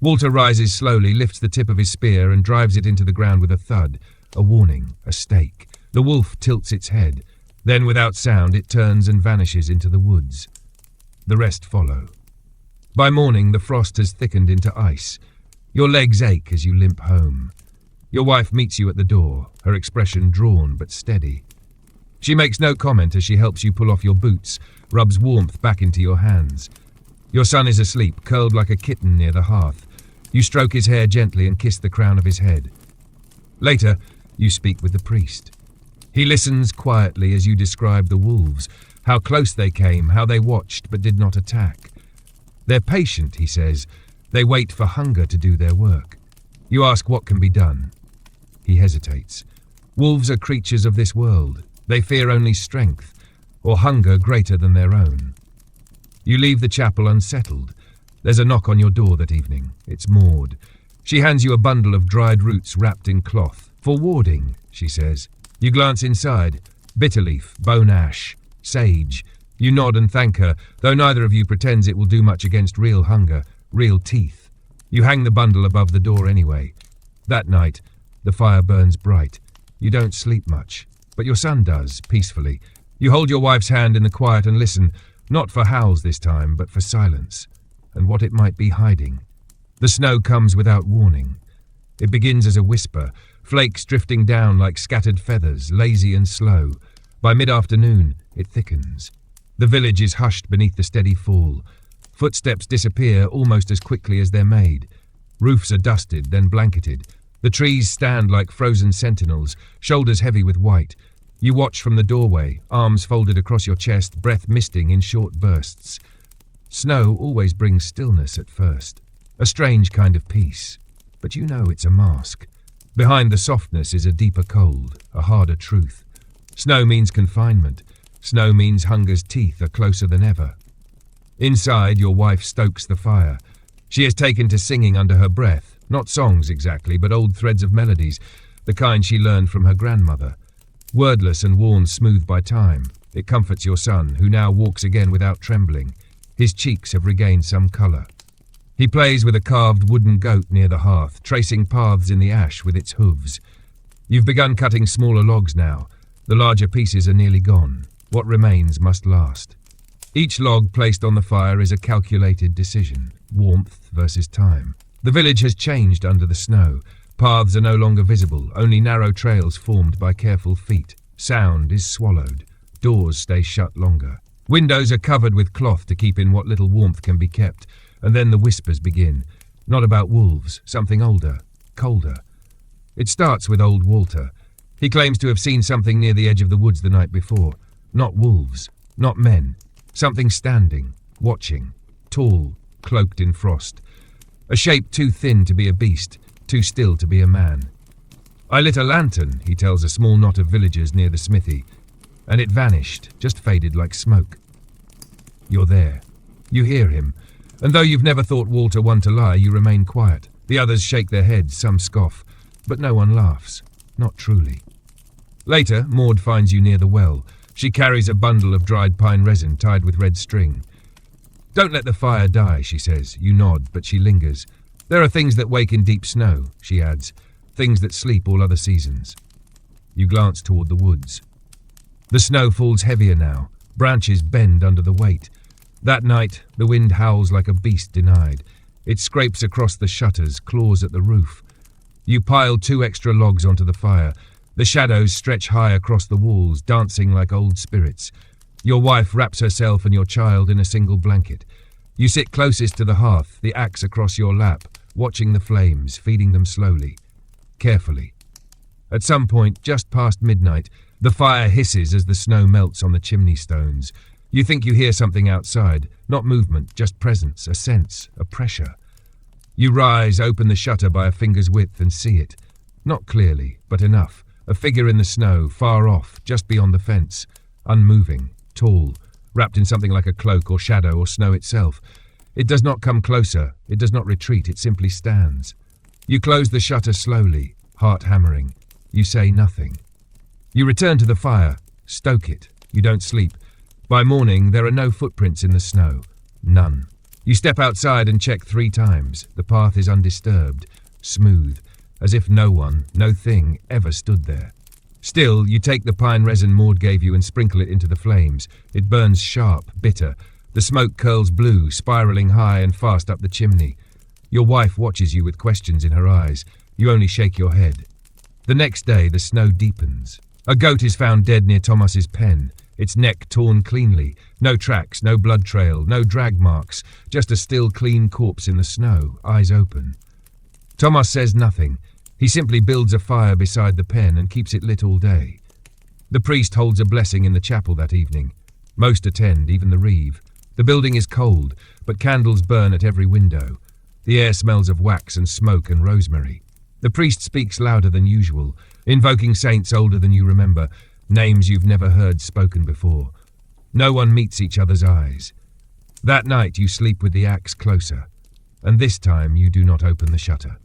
Walter rises slowly, lifts the tip of his spear and drives it into the ground with a thud. A warning, a stake. The wolf tilts its head. Then, without sound, it turns and vanishes into the woods. The rest follow. By morning, the frost has thickened into ice. Your legs ache as you limp home. Your wife meets you at the door, her expression drawn but steady. She makes no comment as she helps you pull off your boots, rubs warmth back into your hands. Your son is asleep, curled like a kitten near the hearth. You stroke his hair gently and kiss the crown of his head. Later, you speak with the priest. He listens quietly as you describe the wolves, how close they came, how they watched but did not attack. They're patient, he says. They wait for hunger to do their work. You ask what can be done. He hesitates. Wolves are creatures of this world. They fear only strength, or hunger greater than their own. You leave the chapel unsettled. There's a knock on your door that evening. It's Maud. She hands you a bundle of dried roots wrapped in cloth. For warding, she says. You glance inside. Bitterleaf, bone ash, sage. You nod and thank her, though neither of you pretends it will do much against real hunger, real teeth. You hang the bundle above the door anyway. That night, the fire burns bright. You don't sleep much, but your son does, peacefully. You hold your wife's hand in the quiet and listen, Not for howls this time, but for silence, and what it might be hiding. The snow comes without warning. It begins as a whisper, flakes drifting down like scattered feathers, lazy and slow. By mid-afternoon, it thickens. The village is hushed beneath the steady fall. Footsteps disappear almost as quickly as they're made. Roofs are dusted, then blanketed. The trees stand like frozen sentinels, shoulders heavy with white. You watch from the doorway, arms folded across your chest, breath misting in short bursts. Snow always brings stillness at first, a strange kind of peace. But you know it's a mask. Behind the softness is a deeper cold, a harder truth. Snow means confinement. Snow means hunger's teeth are closer than ever. Inside, your wife stokes the fire. She has taken to singing under her breath, not songs exactly, but old threads of melodies, the kind she learned from her grandmother. Wordless and worn smooth by time, it comforts your son, who now walks again without trembling. His cheeks have regained some colour. He plays with a carved wooden goat near the hearth, tracing paths in the ash with its hooves. You've begun cutting smaller logs now. The larger pieces are nearly gone. What remains must last. Each log placed on the fire is a calculated decision, warmth versus time. The village has changed under the snow. Paths are no longer visible, only narrow trails formed by careful feet. Sound is swallowed. Doors stay shut longer. Windows are covered with cloth to keep in what little warmth can be kept, and then the whispers begin. Not about wolves, something older, colder. It starts with old Walter. He claims to have seen something near the edge of the woods the night before. Not wolves, not men. Something standing, watching, tall, cloaked in frost. A shape too thin to be a beast, too still to be a man. I lit a lantern, he tells a small knot of villagers near the smithy, and it vanished, just faded like smoke. You're there. You hear him, and though you've never thought Walter one to lie, you remain quiet. The others shake their heads, some scoff, but no one laughs, not truly. Later, Maud finds you near the well. She carries a bundle of dried pine resin tied with red string. Don't let the fire die, she says. You nod, but she lingers. There are things that wake in deep snow, she adds, things that sleep all other seasons. You glance toward the woods. The snow falls heavier now. Branches bend under the weight. That night, the wind howls like a beast denied. It scrapes across the shutters, claws at the roof. You pile 2 extra logs onto the fire. The shadows stretch high across the walls, dancing like old spirits. Your wife wraps herself and your child in a single blanket. You sit closest to the hearth, the axe across your lap, watching the flames, feeding them slowly, carefully. At some point, just past midnight, the fire hisses as the snow melts on the chimney stones. You think you hear something outside, not movement, just presence, a sense, a pressure. You rise, open the shutter by a finger's width and see it. Not clearly, but enough. A figure in the snow, far off, just beyond the fence. Unmoving, tall, wrapped in something like a cloak or shadow or snow itself. It does not come closer, it does not retreat, it simply stands. You close the shutter slowly, heart hammering. You say nothing. You return to the fire, stoke it. You don't sleep. By morning, there are no footprints in the snow. None. You step outside and check 3 times. The path is undisturbed, smooth, as if no one, no thing, ever stood there. Still, you take the pine resin Maud gave you and sprinkle it into the flames. It burns sharp, bitter. The smoke curls blue, spiraling high and fast up the chimney. Your wife watches you with questions in her eyes. You only shake your head. The next day, the snow deepens. A goat is found dead near Thomas's pen, its neck torn cleanly. No tracks, no blood trail, no drag marks, just a still, clean corpse in the snow, eyes open. Thomas says nothing. He simply builds a fire beside the pen and keeps it lit all day. The priest holds a blessing in the chapel that evening. Most attend, even the reeve. The building is cold, but candles burn at every window. The air smells of wax and smoke and rosemary. The priest speaks louder than usual, invoking saints older than you remember, names you've never heard spoken before. No one meets each other's eyes. That night you sleep with the axe closer, and this time you do not open the shutter.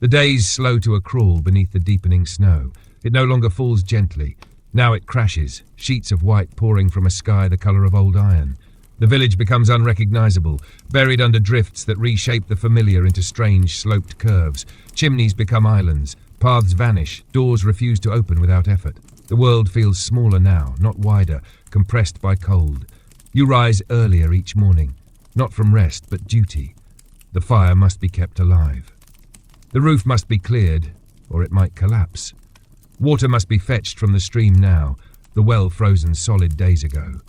The days slow to a crawl beneath the deepening snow. It no longer falls gently. Now it crashes, sheets of white pouring from a sky the colour of old iron. The village becomes unrecognizable, buried under drifts that reshape the familiar into strange sloped curves. Chimneys become islands, paths vanish, doors refuse to open without effort. The world feels smaller now, not wider, compressed by cold. You rise earlier each morning, not from rest but duty. The fire must be kept alive. The roof must be cleared, or it might collapse. Water must be fetched from the stream now, the well frozen solid days ago.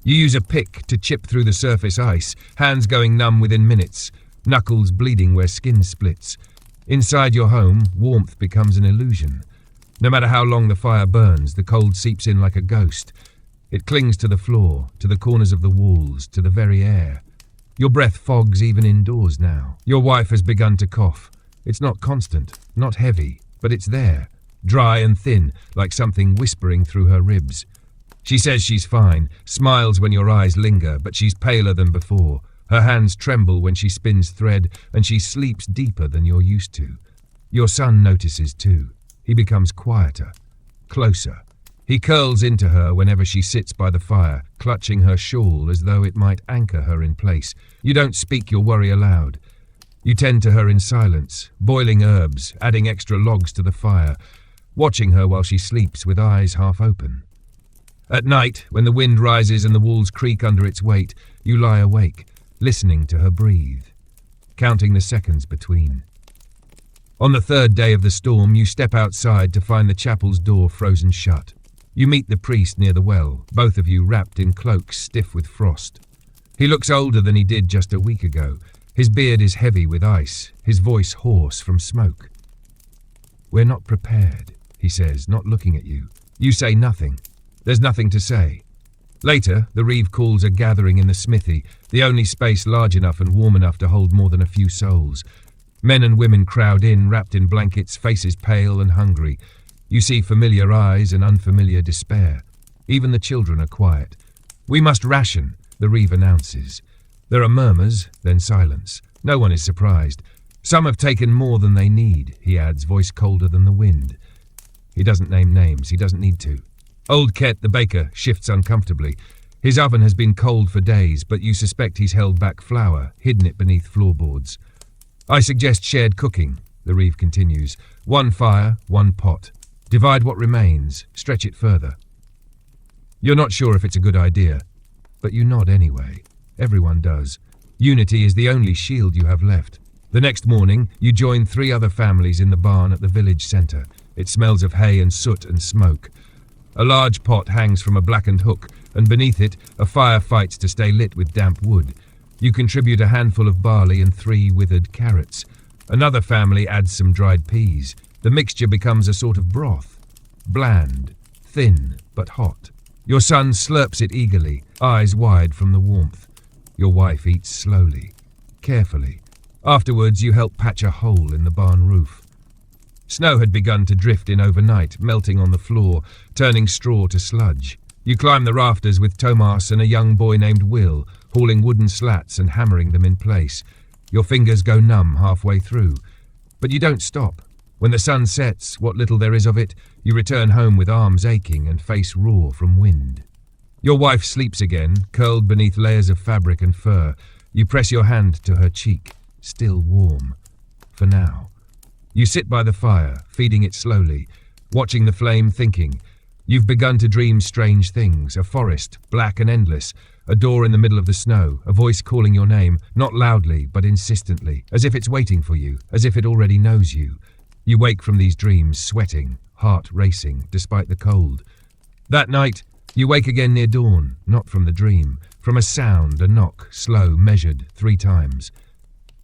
You use a pick to chip through the surface ice, hands going numb within minutes, knuckles bleeding where skin splits. Inside your home, warmth becomes an illusion. No matter how long the fire burns, the cold seeps in like a ghost. It clings to the floor, to the corners of the walls, to the very air. Your breath fogs even indoors now. Your wife has begun to cough. It's not constant, not heavy, but it's there, dry and thin, like something whispering through her ribs. She says she's fine, smiles when your eyes linger, but she's paler than before. Her hands tremble when she spins thread, and she sleeps deeper than you're used to. Your son notices too. He becomes quieter, closer. He curls into her whenever she sits by the fire, clutching her shawl as though it might anchor her in place. You don't speak your worry aloud. You tend to her in silence, boiling herbs, adding extra logs to the fire, watching her while she sleeps with eyes half open. At night, when the wind rises and the walls creak under its weight, you lie awake, listening to her breathe, counting the seconds between. On the third day of the storm, you step outside to find the chapel's door frozen shut. You meet the priest near the well, both of you wrapped in cloaks stiff with frost. He looks older than he did just a week ago. His beard is heavy with ice, his voice hoarse from smoke. "We're not prepared," he says, not looking at you. You say nothing. There's nothing to say. Later, the reeve calls a gathering in the smithy, the only space large enough and warm enough to hold more than a few souls. Men and women crowd in, wrapped in blankets, faces pale and hungry. You see familiar eyes and unfamiliar despair. Even the children are quiet. "We must ration," the reeve announces. There are murmurs, then silence. No one is surprised. "Some have taken more than they need," he adds, voice colder than the wind. He doesn't name names, he doesn't need to. Old Ket, the baker, shifts uncomfortably. His oven has been cold for days, but you suspect he's held back flour, hidden it beneath floorboards. "I suggest shared cooking," the reeve continues. "One fire, one pot. Divide what remains, stretch it further." You're not sure if it's a good idea, but you nod anyway. Everyone does. Unity is the only shield you have left. The next morning, you join 3 other families in the barn at the village centre. It smells of hay and soot and smoke. A large pot hangs from a blackened hook, and beneath it, a fire fights to stay lit with damp wood. You contribute a handful of barley and 3 withered carrots. Another family adds some dried peas. The mixture becomes a sort of broth. Bland, thin, but hot. Your son slurps it eagerly, eyes wide from the warmth. Your wife eats slowly, carefully. Afterwards, you help patch a hole in the barn roof. Snow had begun to drift in overnight, melting on the floor, turning straw to sludge. You climb the rafters with Tomas and a young boy named Will, hauling wooden slats and hammering them in place. Your fingers go numb halfway through. But you don't stop. When the sun sets, what little there is of it, you return home with arms aching and face raw from wind. Your wife sleeps again, curled beneath layers of fabric and fur. You press your hand to her cheek, still warm. For now. You sit by the fire, feeding it slowly, watching the flame, thinking. You've begun to dream strange things, a forest, black and endless, a door in the middle of the snow, a voice calling your name, not loudly, but insistently, as if it's waiting for you, as if it already knows you. You wake from these dreams, sweating, heart racing, despite the cold. That night, you wake again near dawn, not from the dream, from a sound, a knock, slow, measured, 3 times.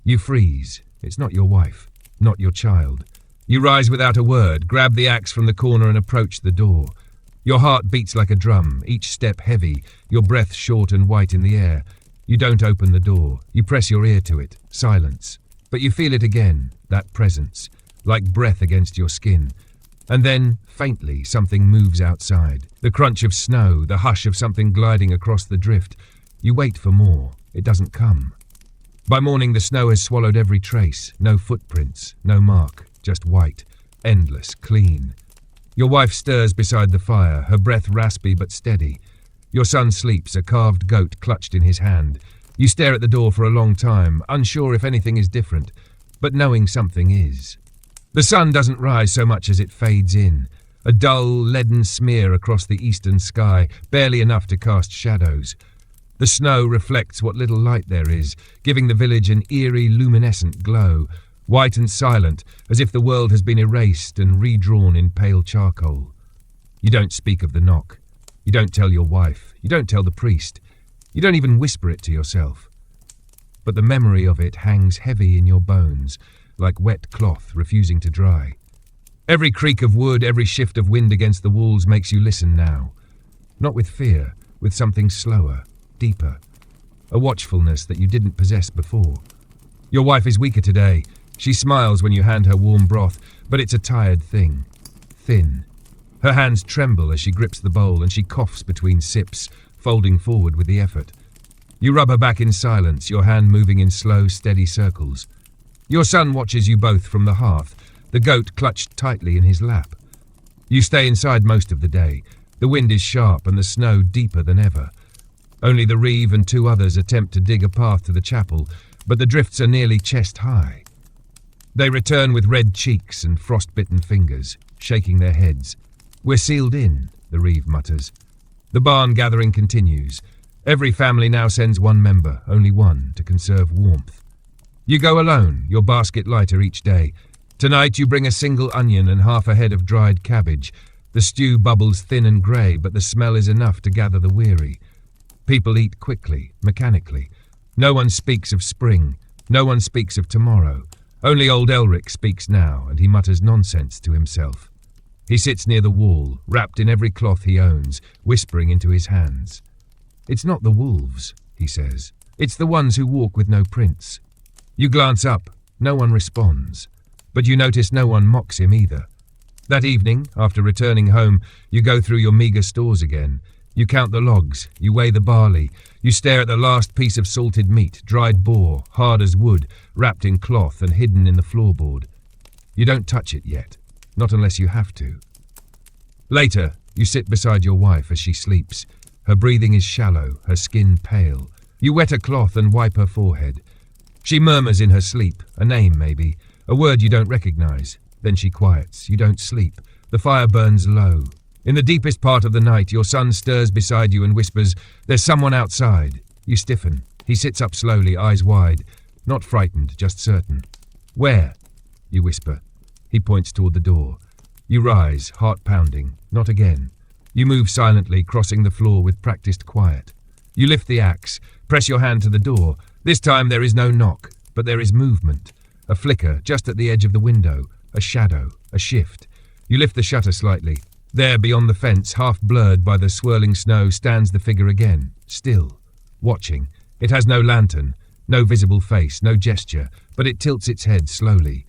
You freeze. It's not your wife, not your child. You rise without a word, grab the axe from the corner and approach the door. Your heart beats like a drum, each step heavy, your breath short and white in the air. You don't open the door. You press your ear to it. Silence. But you feel it again, that presence, like breath against your skin. And then, faintly, something moves outside. The crunch of snow, the hush of something gliding across the drift. You wait for more. It doesn't come. By morning, the snow has swallowed every trace. No footprints, no mark, just white, endless, clean. Your wife stirs beside the fire, her breath raspy but steady. Your son sleeps, a carved goat clutched in his hand. You stare at the door for a long time, unsure if anything is different, but knowing something is. The sun doesn't rise so much as it fades in, a dull, leaden smear across the eastern sky, barely enough to cast shadows. The snow reflects what little light there is, giving the village an eerie, luminescent glow, white and silent, as if the world has been erased and redrawn in pale charcoal. You don't speak of the knock. You don't tell your wife. You don't tell the priest. You don't even whisper it to yourself. But the memory of it hangs heavy in your bones, like wet cloth refusing to dry. Every creak of wood, every shift of wind against the walls makes you listen now. Not with fear, with something slower, deeper. A watchfulness that you didn't possess before. Your wife is weaker today. She smiles when you hand her warm broth, but it's a tired thing. Thin. Her hands tremble as she grips the bowl and she coughs between sips, folding forward with the effort. You rub her back in silence, your hand moving in slow, steady circles. Your son watches you both from the hearth, the goat clutched tightly in his lap. You stay inside most of the day. The wind is sharp and the snow deeper than ever. Only the Reeve and two others attempt to dig a path to the chapel, but the drifts are nearly chest high. They return with red cheeks and frost-bitten fingers, shaking their heads. "We're sealed in," the Reeve mutters. The barn gathering continues. Every family now sends one member, only one, to conserve warmth. You go alone, your basket lighter each day. Tonight you bring a single onion and half a head of dried cabbage. The stew bubbles thin and grey, but the smell is enough to gather the weary. People eat quickly, mechanically. No one speaks of spring. No one speaks of tomorrow. Only old Elric speaks now, and he mutters nonsense to himself. He sits near the wall, wrapped in every cloth he owns, whispering into his hands. "It's not the wolves," he says. "It's the ones who walk with no prints." You glance up. No one responds. But you notice no one mocks him either. That evening, after returning home, you go through your meagre stores again. You count the logs, you weigh the barley, you stare at the last piece of salted meat, dried boar, hard as wood, wrapped in cloth and hidden in the floorboard. You don't touch it yet, not unless you have to. Later, you sit beside your wife as she sleeps. Her breathing is shallow, her skin pale. You wet a cloth and wipe her forehead. She murmurs in her sleep, a name maybe, a word you don't recognize. Then she quiets. You don't sleep. The fire burns low. In the deepest part of the night, your son stirs beside you and whispers, "There's someone outside." You stiffen. He sits up slowly, eyes wide. Not frightened, just certain. "Where?" You whisper. He points toward the door. You rise, heart pounding. Not again. You move silently, crossing the floor with practiced quiet. You lift the axe, press your hand to the door. This time there is no knock, but there is movement. A flicker just at the edge of the window. A shadow, a shift. You lift the shutter slightly. There, beyond the fence, half blurred by the swirling snow, stands the figure again, still, watching. It has no lantern, no visible face, no gesture, but it tilts its head slowly.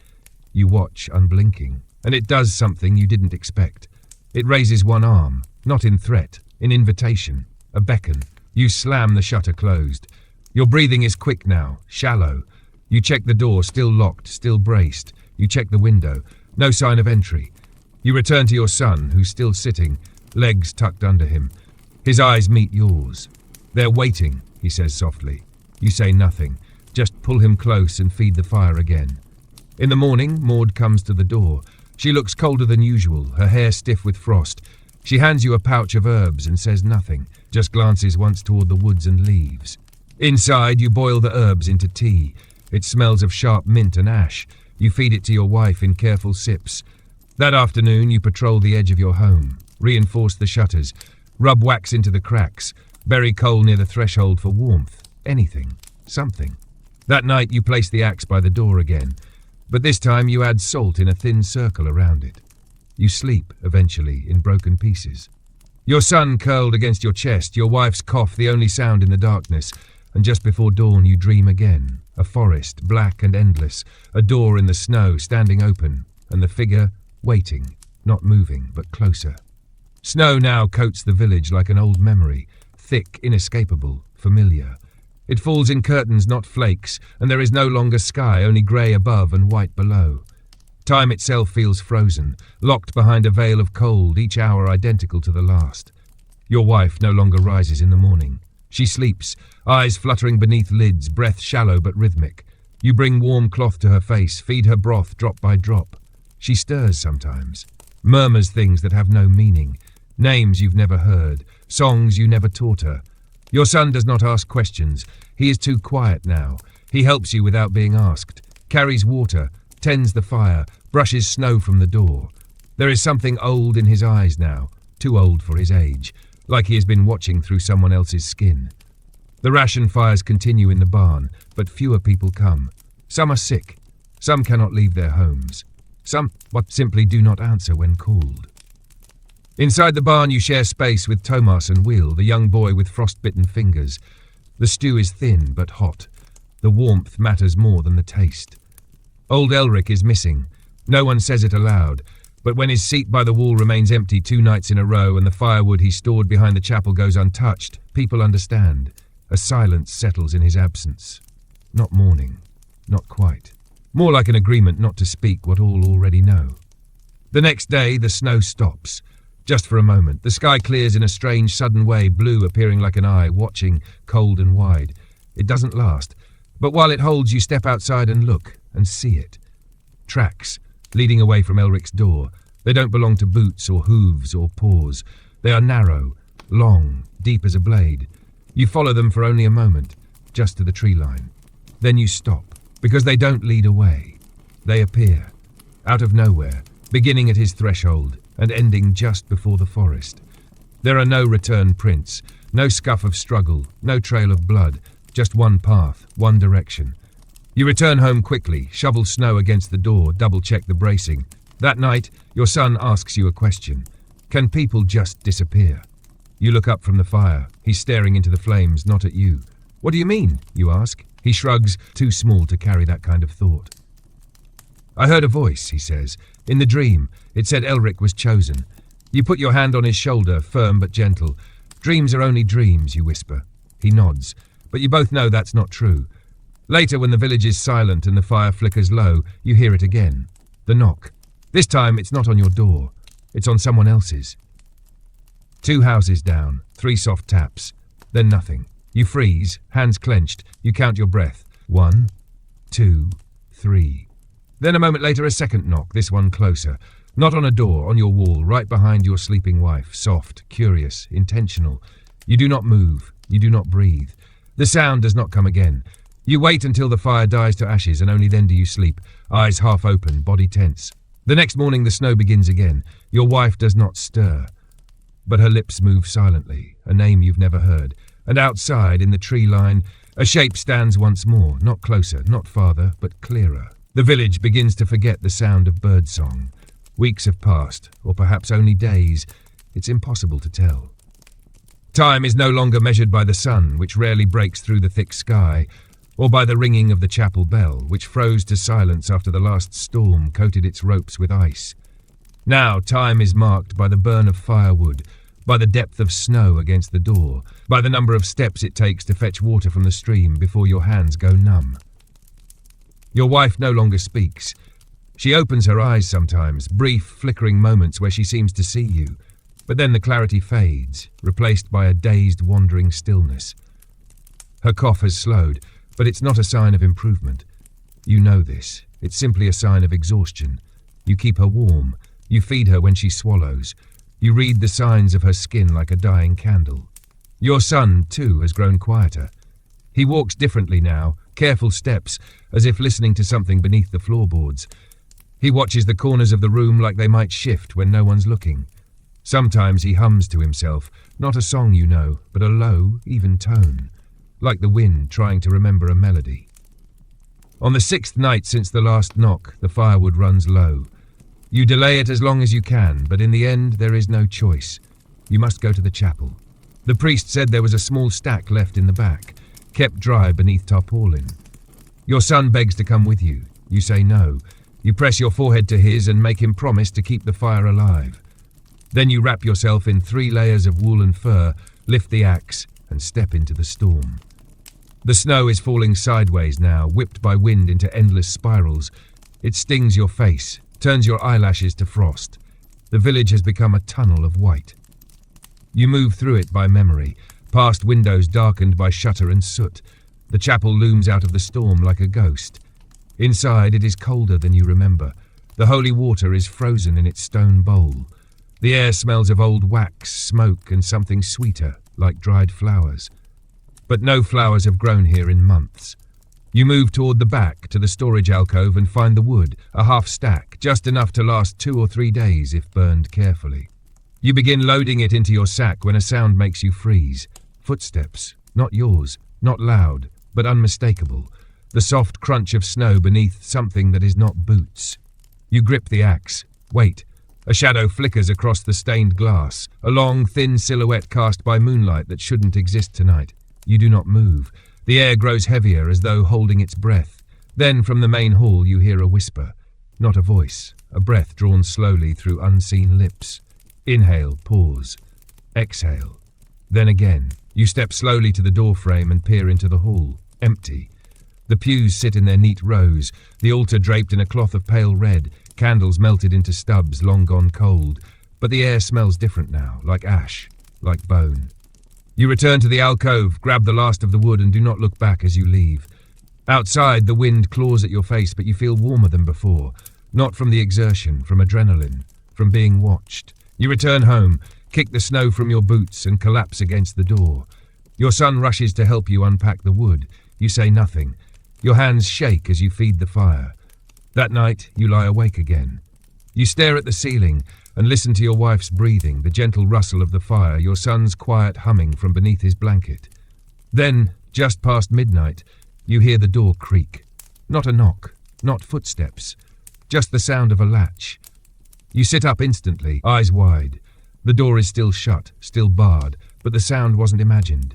You watch, unblinking, and it does something you didn't expect. It raises one arm, not in threat, in invitation, a beckon. You slam the shutter closed. Your breathing is quick now, shallow. You check the door, still locked, still braced. You check the window. No sign of entry. You return to your son, who's still sitting, legs tucked under him. His eyes meet yours. "They're waiting," he says softly. You say nothing. Just pull him close and feed the fire again. In the morning, Maud comes to the door. She looks colder than usual, her hair stiff with frost. She hands you a pouch of herbs and says nothing, just glances once toward the woods and leaves. Inside, you boil the herbs into tea. It smells of sharp mint and ash. You feed it to your wife in careful sips. That afternoon, you patrol the edge of your home, reinforce the shutters, rub wax into the cracks, bury coal near the threshold for warmth. Anything. Something. That night, you place the axe by the door again, but this time you add salt in a thin circle around it. You sleep, eventually, in broken pieces. Your son curled against your chest, your wife's cough the only sound in the darkness, and just before dawn you dream again. A forest, black and endless, a door in the snow standing open, and the figure waiting, not moving, but closer. Snow now coats the village like an old memory, thick, inescapable, familiar. It falls in curtains, not flakes, and there is no longer sky, only grey above and white below. Time itself feels frozen, locked behind a veil of cold, each hour identical to the last. Your wife no longer rises in the morning. She sleeps, eyes fluttering beneath lids, breath shallow but rhythmic. You bring warm cloth to her face, feed her broth drop by drop. She stirs sometimes, murmurs things that have no meaning, names you've never heard, songs you never taught her. Your son does not ask questions. He is too quiet now. He helps you without being asked, carries water, tends the fire, brushes snow from the door. There is something old in his eyes now, too old for his age, like he has been watching through someone else's skin. The ration fires continue in the barn, but fewer people come. Some are sick. Some cannot leave their homes. Some simply do not answer when called. Inside the barn you share space with Tomas and Will, the young boy with frostbitten fingers. The stew is thin but hot. The warmth matters more than the taste. Old Elric is missing. No one says it aloud, but when his seat by the wall remains empty 2 nights in a row and the firewood he stored behind the chapel goes untouched, people understand. A silence settles in his absence. Not mourning. Not quite. More like an agreement not to speak what all already know. The next day, the snow stops. Just for a moment, the sky clears in a strange, sudden way, blue appearing like an eye, watching, cold and wide. It doesn't last, but while it holds, you step outside and look, and see it. Tracks, leading away from Elric's door. They don't belong to boots or hooves or paws. They are narrow, long, deep as a blade. You follow them for only a moment, just to the tree line. Then you stop, because they don't lead away. They appear, out of nowhere, beginning at his threshold and ending just before the forest. There are no return prints, no scuff of struggle, no trail of blood, just one path, one direction. You return home quickly, shovel snow against the door, double-check the bracing. That night, your son asks you a question. Can people just disappear? You look up from the fire. He's staring into the flames, not at you. What do you mean? You ask. He shrugs, too small to carry that kind of thought. I heard a voice, he says. In the dream, it said Elric was chosen. You put your hand on his shoulder, firm but gentle. Dreams are only dreams, you whisper. He nods, but you both know that's not true. Later, when the village is silent and the fire flickers low, you hear it again. The knock. This time, it's not on your door. It's on someone else's. 2 houses down, 3 soft taps. Then nothing. You freeze, hands clenched. You count your breath. 1, 2, 3. Then a moment later, a second knock, this one closer. Not on a door, on your wall, right behind your sleeping wife. Soft, curious, intentional. You do not move. You do not breathe. The sound does not come again. You wait until the fire dies to ashes, and only then do you sleep, eyes half open, body tense. The next morning the snow begins again. Your wife does not stir, but her lips move silently, a name you've never heard. And outside, in the tree line, a shape stands once more, not closer, not farther, but clearer. The village begins to forget the sound of birdsong. Weeks have passed, or perhaps only days. It's impossible to tell. Time is no longer measured by the sun, which rarely breaks through the thick sky, or by the ringing of the chapel bell, which froze to silence after the last storm coated its ropes with ice. Now time is marked by the burn of firewood, by the depth of snow against the door, by the number of steps it takes to fetch water from the stream before your hands go numb. Your wife no longer speaks. She opens her eyes sometimes, brief, flickering moments where she seems to see you, but then the clarity fades, replaced by a dazed, wandering stillness. Her cough has slowed, but it's not a sign of improvement. You know this. It's simply a sign of exhaustion. You keep her warm. You feed her when she swallows. You read the signs of her skin like a dying candle. Your son, too, has grown quieter. He walks differently now, careful steps, as if listening to something beneath the floorboards. He watches the corners of the room like they might shift when no one's looking. Sometimes he hums to himself, not a song you know, but a low, even tone, like the wind trying to remember a melody. On the 6th night since the last knock, the firewood runs low. You delay it as long as you can, but in the end there is no choice. You must go to the chapel. The priest said there was a small stack left in the back, kept dry beneath tarpaulin. Your son begs to come with you. You say no. You press your forehead to his and make him promise to keep the fire alive. Then you wrap yourself in 3 layers of wool and fur, lift the axe, and step into the storm. The snow is falling sideways now, whipped by wind into endless spirals. It stings your face, turns your eyelashes to frost. The village has become a tunnel of white. You move through it by memory, past windows darkened by shutter and soot. The chapel looms out of the storm like a ghost. Inside, it is colder than you remember. The holy water is frozen in its stone bowl. The air smells of old wax, smoke, and something sweeter, like dried flowers. but no flowers have grown here in months. You move toward the back to the storage alcove and find the wood, a half stack, just enough to last 2 or 3 days if burned carefully. You begin loading it into your sack when a sound makes you freeze. Footsteps, not yours, not loud, but unmistakable. The soft crunch of snow beneath something that is not boots. You grip the axe. Wait. A shadow flickers across the stained glass, a long, thin silhouette cast by moonlight that shouldn't exist tonight. You do not move. The air grows heavier as though holding its breath. Then from the main hall you hear a whisper. Not a voice, a breath drawn slowly through unseen lips. Inhale, pause. Exhale. Then again. You step slowly to the doorframe and peer into the hall. Empty. The pews sit in their neat rows, the altar draped in a cloth of pale red, candles melted into stubs long gone cold. But the air smells different now, like ash, like bone. You return to the alcove, grab the last of the wood and do not look back as you leave. Outside, the wind claws at your face, but you feel warmer than before. Not from the exertion, from adrenaline, from being watched. You return home, kick the snow from your boots and collapse against the door. Your son rushes to help you unpack the wood. You say nothing. Your hands shake as you feed the fire. That night, you lie awake again. You stare at the ceiling and listen to your wife's breathing, the gentle rustle of the fire, your son's quiet humming from beneath his blanket. Then, just past midnight, you hear the door creak. Not a knock, not footsteps, just the sound of a latch. You sit up instantly, eyes wide. The door is still shut, still barred, but the sound wasn't imagined.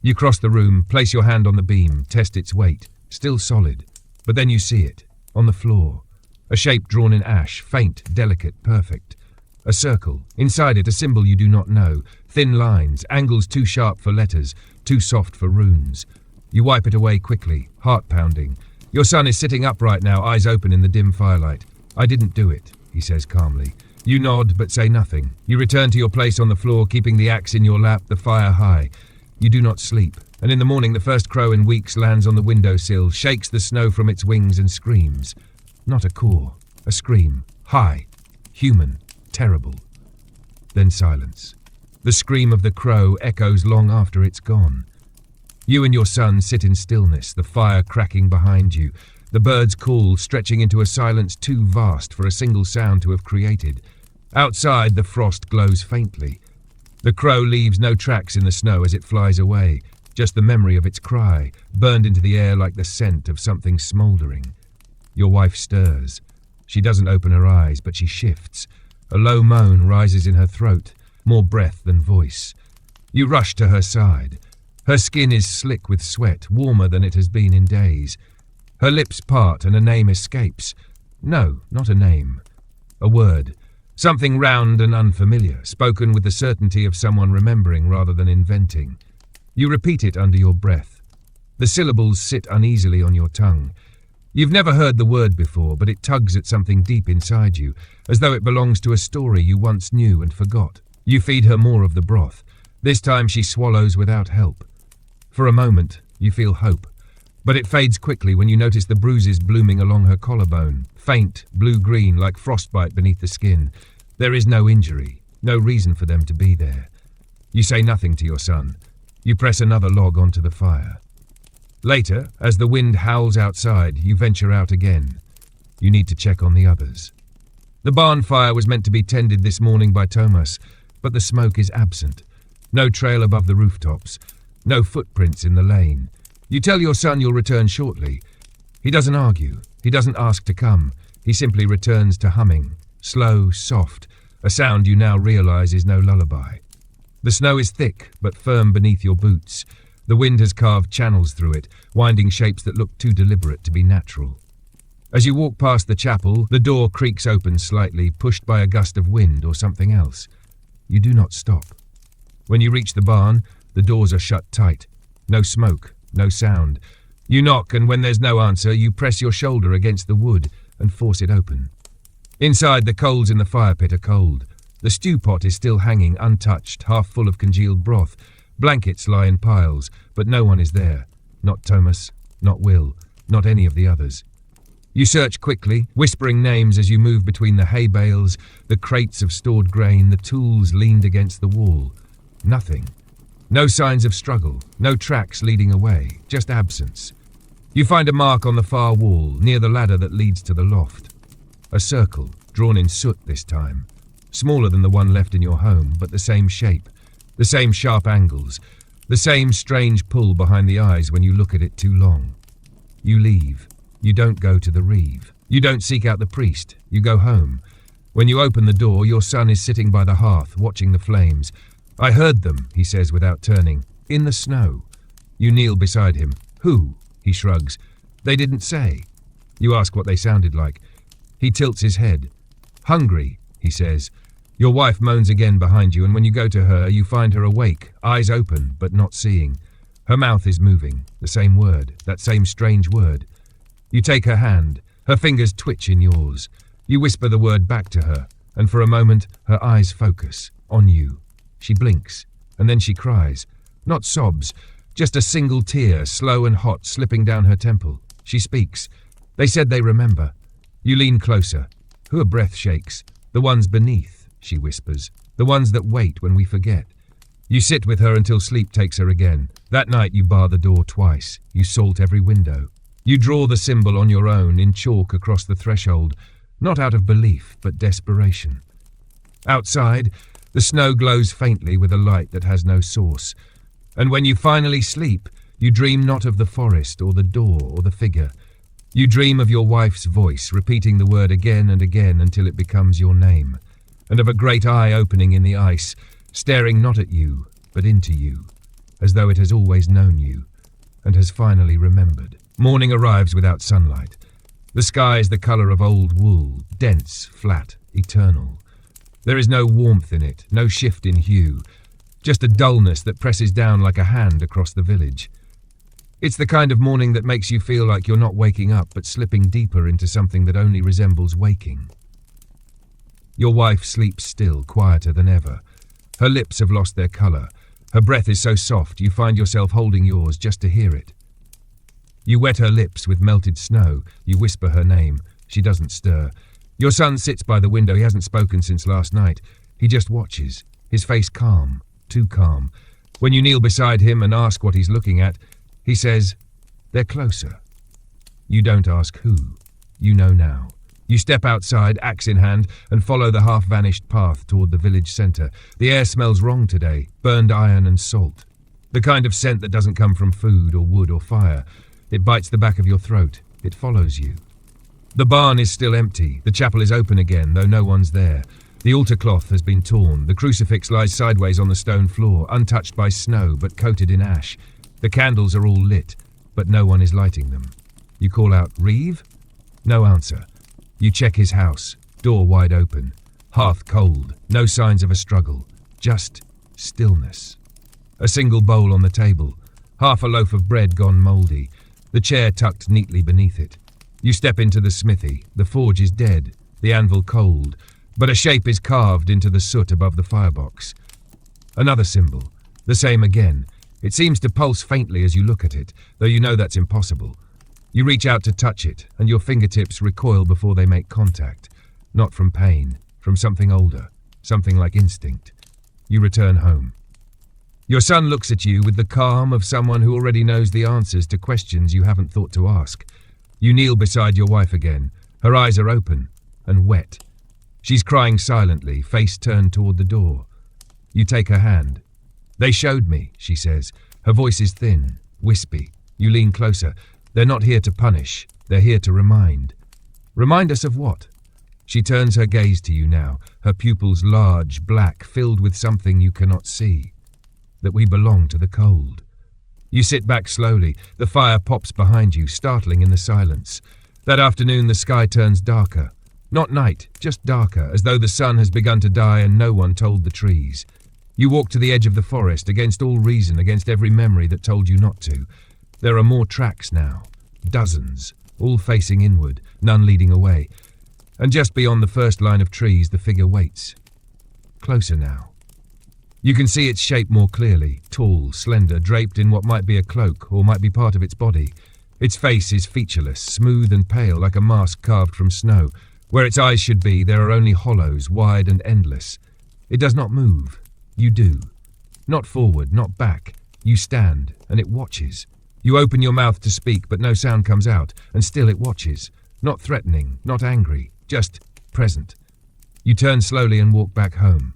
You cross the room, place your hand on the beam, test its weight. Still solid, but then you see it, on the floor. A shape drawn in ash, faint, delicate, perfect. A circle, inside it a symbol you do not know, thin lines, angles too sharp for letters, too soft for runes. You wipe it away quickly, heart pounding. Your son is sitting upright now, eyes open in the dim firelight. I didn't do it, he says calmly. You nod, but say nothing. You return to your place on the floor, keeping the axe in your lap, the fire high. You do not sleep. And in the morning the first crow in weeks lands on the windowsill, shakes the snow from its wings and screams. Not a caw, a scream, high, human, terrible. Then silence. The scream of the crow echoes long after it's gone. You and your son sit in stillness, the fire cracking behind you, the birds call, stretching into a silence too vast for a single sound to have created. Outside the frost glows faintly. The crow leaves no tracks in the snow as it flies away. Just the memory of its cry, burned into the air like the scent of something smouldering. Your wife stirs. She doesn't open her eyes, but she shifts. A low moan rises in her throat, more breath than voice. You rush to her side. Her skin is slick with sweat, warmer than it has been in days. Her lips part and a name escapes. No, not a name. A word. Something round and unfamiliar, spoken with the certainty of someone remembering rather than inventing. You repeat it under your breath. The syllables sit uneasily on your tongue. You've never heard the word before, but it tugs at something deep inside you, as though it belongs to a story you once knew and forgot. You feed her more of the broth. This time she swallows without help. For a moment, you feel hope. But it fades quickly when you notice the bruises blooming along her collarbone, faint, blue-green, like frostbite beneath the skin. There is no injury, no reason for them to be there. You say nothing to your son. You press another log onto the fire. Later, as the wind howls outside, you venture out again. You need to check on the others. The barn fire was meant to be tended this morning by Thomas, but the smoke is absent. No trail above the rooftops. No footprints in the lane. You tell your son you'll return shortly. He doesn't argue. He doesn't ask to come. He simply returns to humming. Slow, soft. A sound you now realize is no lullaby. The snow is thick, but firm beneath your boots. The wind has carved channels through it, winding shapes that look too deliberate to be natural. As you walk past the chapel, the door creaks open slightly, pushed by a gust of wind or something else. You do not stop. When you reach the barn, the doors are shut tight. No smoke, no sound. You knock, and when there's no answer, you press your shoulder against the wood and force it open. Inside, the coals in the fire pit are cold. The stew pot is still hanging, untouched, half full of congealed broth. Blankets lie in piles, but no one is there. Not Thomas, not Will, not any of the others. You search quickly, whispering names as you move between the hay bales, the crates of stored grain, the tools leaned against the wall. Nothing. No signs of struggle, no tracks leading away, just absence. You find a mark on the far wall, near the ladder that leads to the loft. A circle, drawn in soot this time. Smaller than the one left in your home, but the same shape, the same sharp angles, the same strange pull behind the eyes when you look at it too long. You leave. You don't go to the reeve. You don't seek out the priest. You go home. When you open the door, your son is sitting by the hearth, watching the flames. "I heard them," he says without turning. "In the snow." You kneel beside him. "Who?" He shrugs. "They didn't say." You ask what they sounded like. He tilts his head. "Hungry," he says. Your wife moans again behind you, and when you go to her, you find her awake, eyes open, but not seeing. Her mouth is moving, the same word, that same strange word. You take her hand. Her fingers twitch in yours. You whisper the word back to her, and for a moment, her eyes focus on you. She blinks, and then she cries. Not sobs, just a single tear, slow and hot, slipping down her temple. She speaks. "They said they remember." You lean closer. Her breath shakes. "The ones beneath," she whispers. "The ones that wait when we forget." You sit with her until sleep takes her again. That night you bar the door twice. You salt every window. You draw the symbol on your own in chalk across the threshold, not out of belief, but desperation. Outside, the snow glows faintly with a light that has no source. And when you finally sleep, you dream not of the forest or the door or the figure. You dream of your wife's voice, repeating the word again and again until it becomes your name, and of a great eye opening in the ice, staring not at you, but into you, as though it has always known you, and has finally remembered. Morning arrives without sunlight. The sky is the colour of old wool, dense, flat, eternal. There is no warmth in it, no shift in hue, just a dullness that presses down like a hand across the village. It's the kind of morning that makes you feel like you're not waking up, but slipping deeper into something that only resembles waking. Your wife sleeps still, quieter than ever. Her lips have lost their colour. Her breath is so soft you find yourself holding yours just to hear it. You wet her lips with melted snow. You whisper her name. She doesn't stir. Your son sits by the window. He hasn't spoken since last night. He just watches, his face calm, too calm. When you kneel beside him and ask what he's looking at, he says, "They're closer." You don't ask who. You know now. You step outside, axe in hand, and follow the half-vanished path toward the village centre. The air smells wrong today, burned iron and salt. The kind of scent that doesn't come from food or wood or fire. It bites the back of your throat. It follows you. The barn is still empty. The chapel is open again, though no one's there. The altar cloth has been torn. The crucifix lies sideways on the stone floor, untouched by snow, but coated in ash. The candles are all lit, but no one is lighting them. You call out, "Reeve?" No answer. You check his house, door wide open, hearth cold, no signs of a struggle, just stillness. A single bowl on the table, half a loaf of bread gone mouldy, the chair tucked neatly beneath it. You step into the smithy. The forge is dead, the anvil cold, but a shape is carved into the soot above the firebox. Another symbol, the same again. It seems to pulse faintly as you look at it, though you know that's impossible. You reach out to touch it, and your fingertips recoil before they make contact. Not from pain, from something older, something like instinct. You return home. Your son looks at you with the calm of someone who already knows the answers to questions you haven't thought to ask. You kneel beside your wife again. Her eyes are open and wet. She's crying silently, face turned toward the door. You take her hand. "They showed me," she says. Her voice is thin, wispy. You lean closer. "They're not here to punish. They're here to remind." "Remind us of what?" She turns her gaze to you now, her pupils large, black, filled with something you cannot see. That we belong to the cold. You sit back slowly. The fire pops behind you, startling in the silence. That afternoon the sky turns darker. Not night, just darker, as though the sun has begun to die and no one told the trees. You walk to the edge of the forest, against all reason, against every memory that told you not to. There are more tracks now, dozens, all facing inward, none leading away. And just beyond the first line of trees, the figure waits. Closer now. You can see its shape more clearly, tall, slender, draped in what might be a cloak or might be part of its body. Its face is featureless, smooth and pale like a mask carved from snow. Where its eyes should be, there are only hollows, wide and endless. It does not move. You do. Not forward, not back. You stand, and it watches. You open your mouth to speak, but no sound comes out, and still it watches. Not threatening, not angry, just present. You turn slowly and walk back home.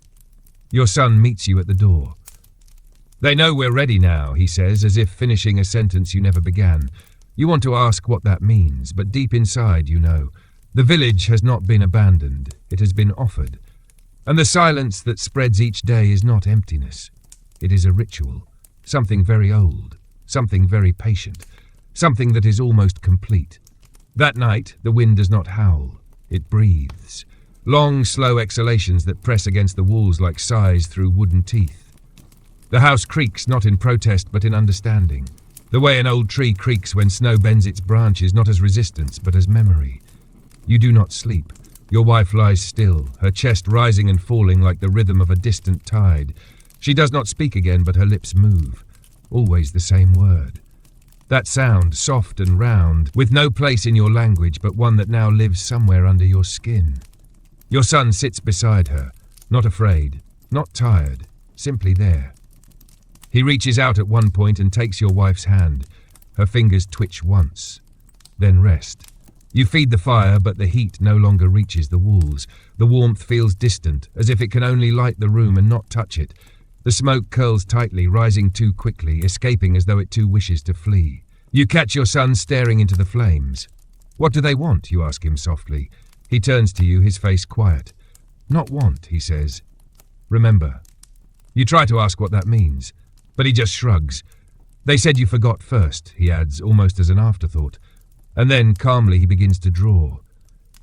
Your son meets you at the door. "They know we're ready now," he says, as if finishing a sentence you never began. You want to ask what that means, but deep inside you know. The village has not been abandoned, it has been offered. And the silence that spreads each day is not emptiness. It is a ritual, something very old, something very patient, something that is almost complete. That night, the wind does not howl, it breathes. Long, slow exhalations that press against the walls like sighs through wooden teeth. The house creaks not in protest but in understanding. The way an old tree creaks when snow bends its branches, not as resistance but as memory. You do not sleep. Your wife lies still, her chest rising and falling like the rhythm of a distant tide. She does not speak again, but her lips move. Always the same word. That sound, soft and round, with no place in your language, but one that now lives somewhere under your skin. Your son sits beside her, not afraid, not tired, simply there. He reaches out at one point and takes your wife's hand. Her fingers twitch once, then rest. You feed the fire, but the heat no longer reaches the walls. The warmth feels distant, as if it can only light the room and not touch it. The smoke curls tightly, rising too quickly, escaping as though it too wishes to flee. You catch your son staring into the flames. "What do they want?" you ask him softly. He turns to you, his face quiet. "Not want," he says. "Remember." You try to ask what that means, but he just shrugs. "They said you forgot first," he adds, almost as an afterthought. And then, calmly, he begins to draw.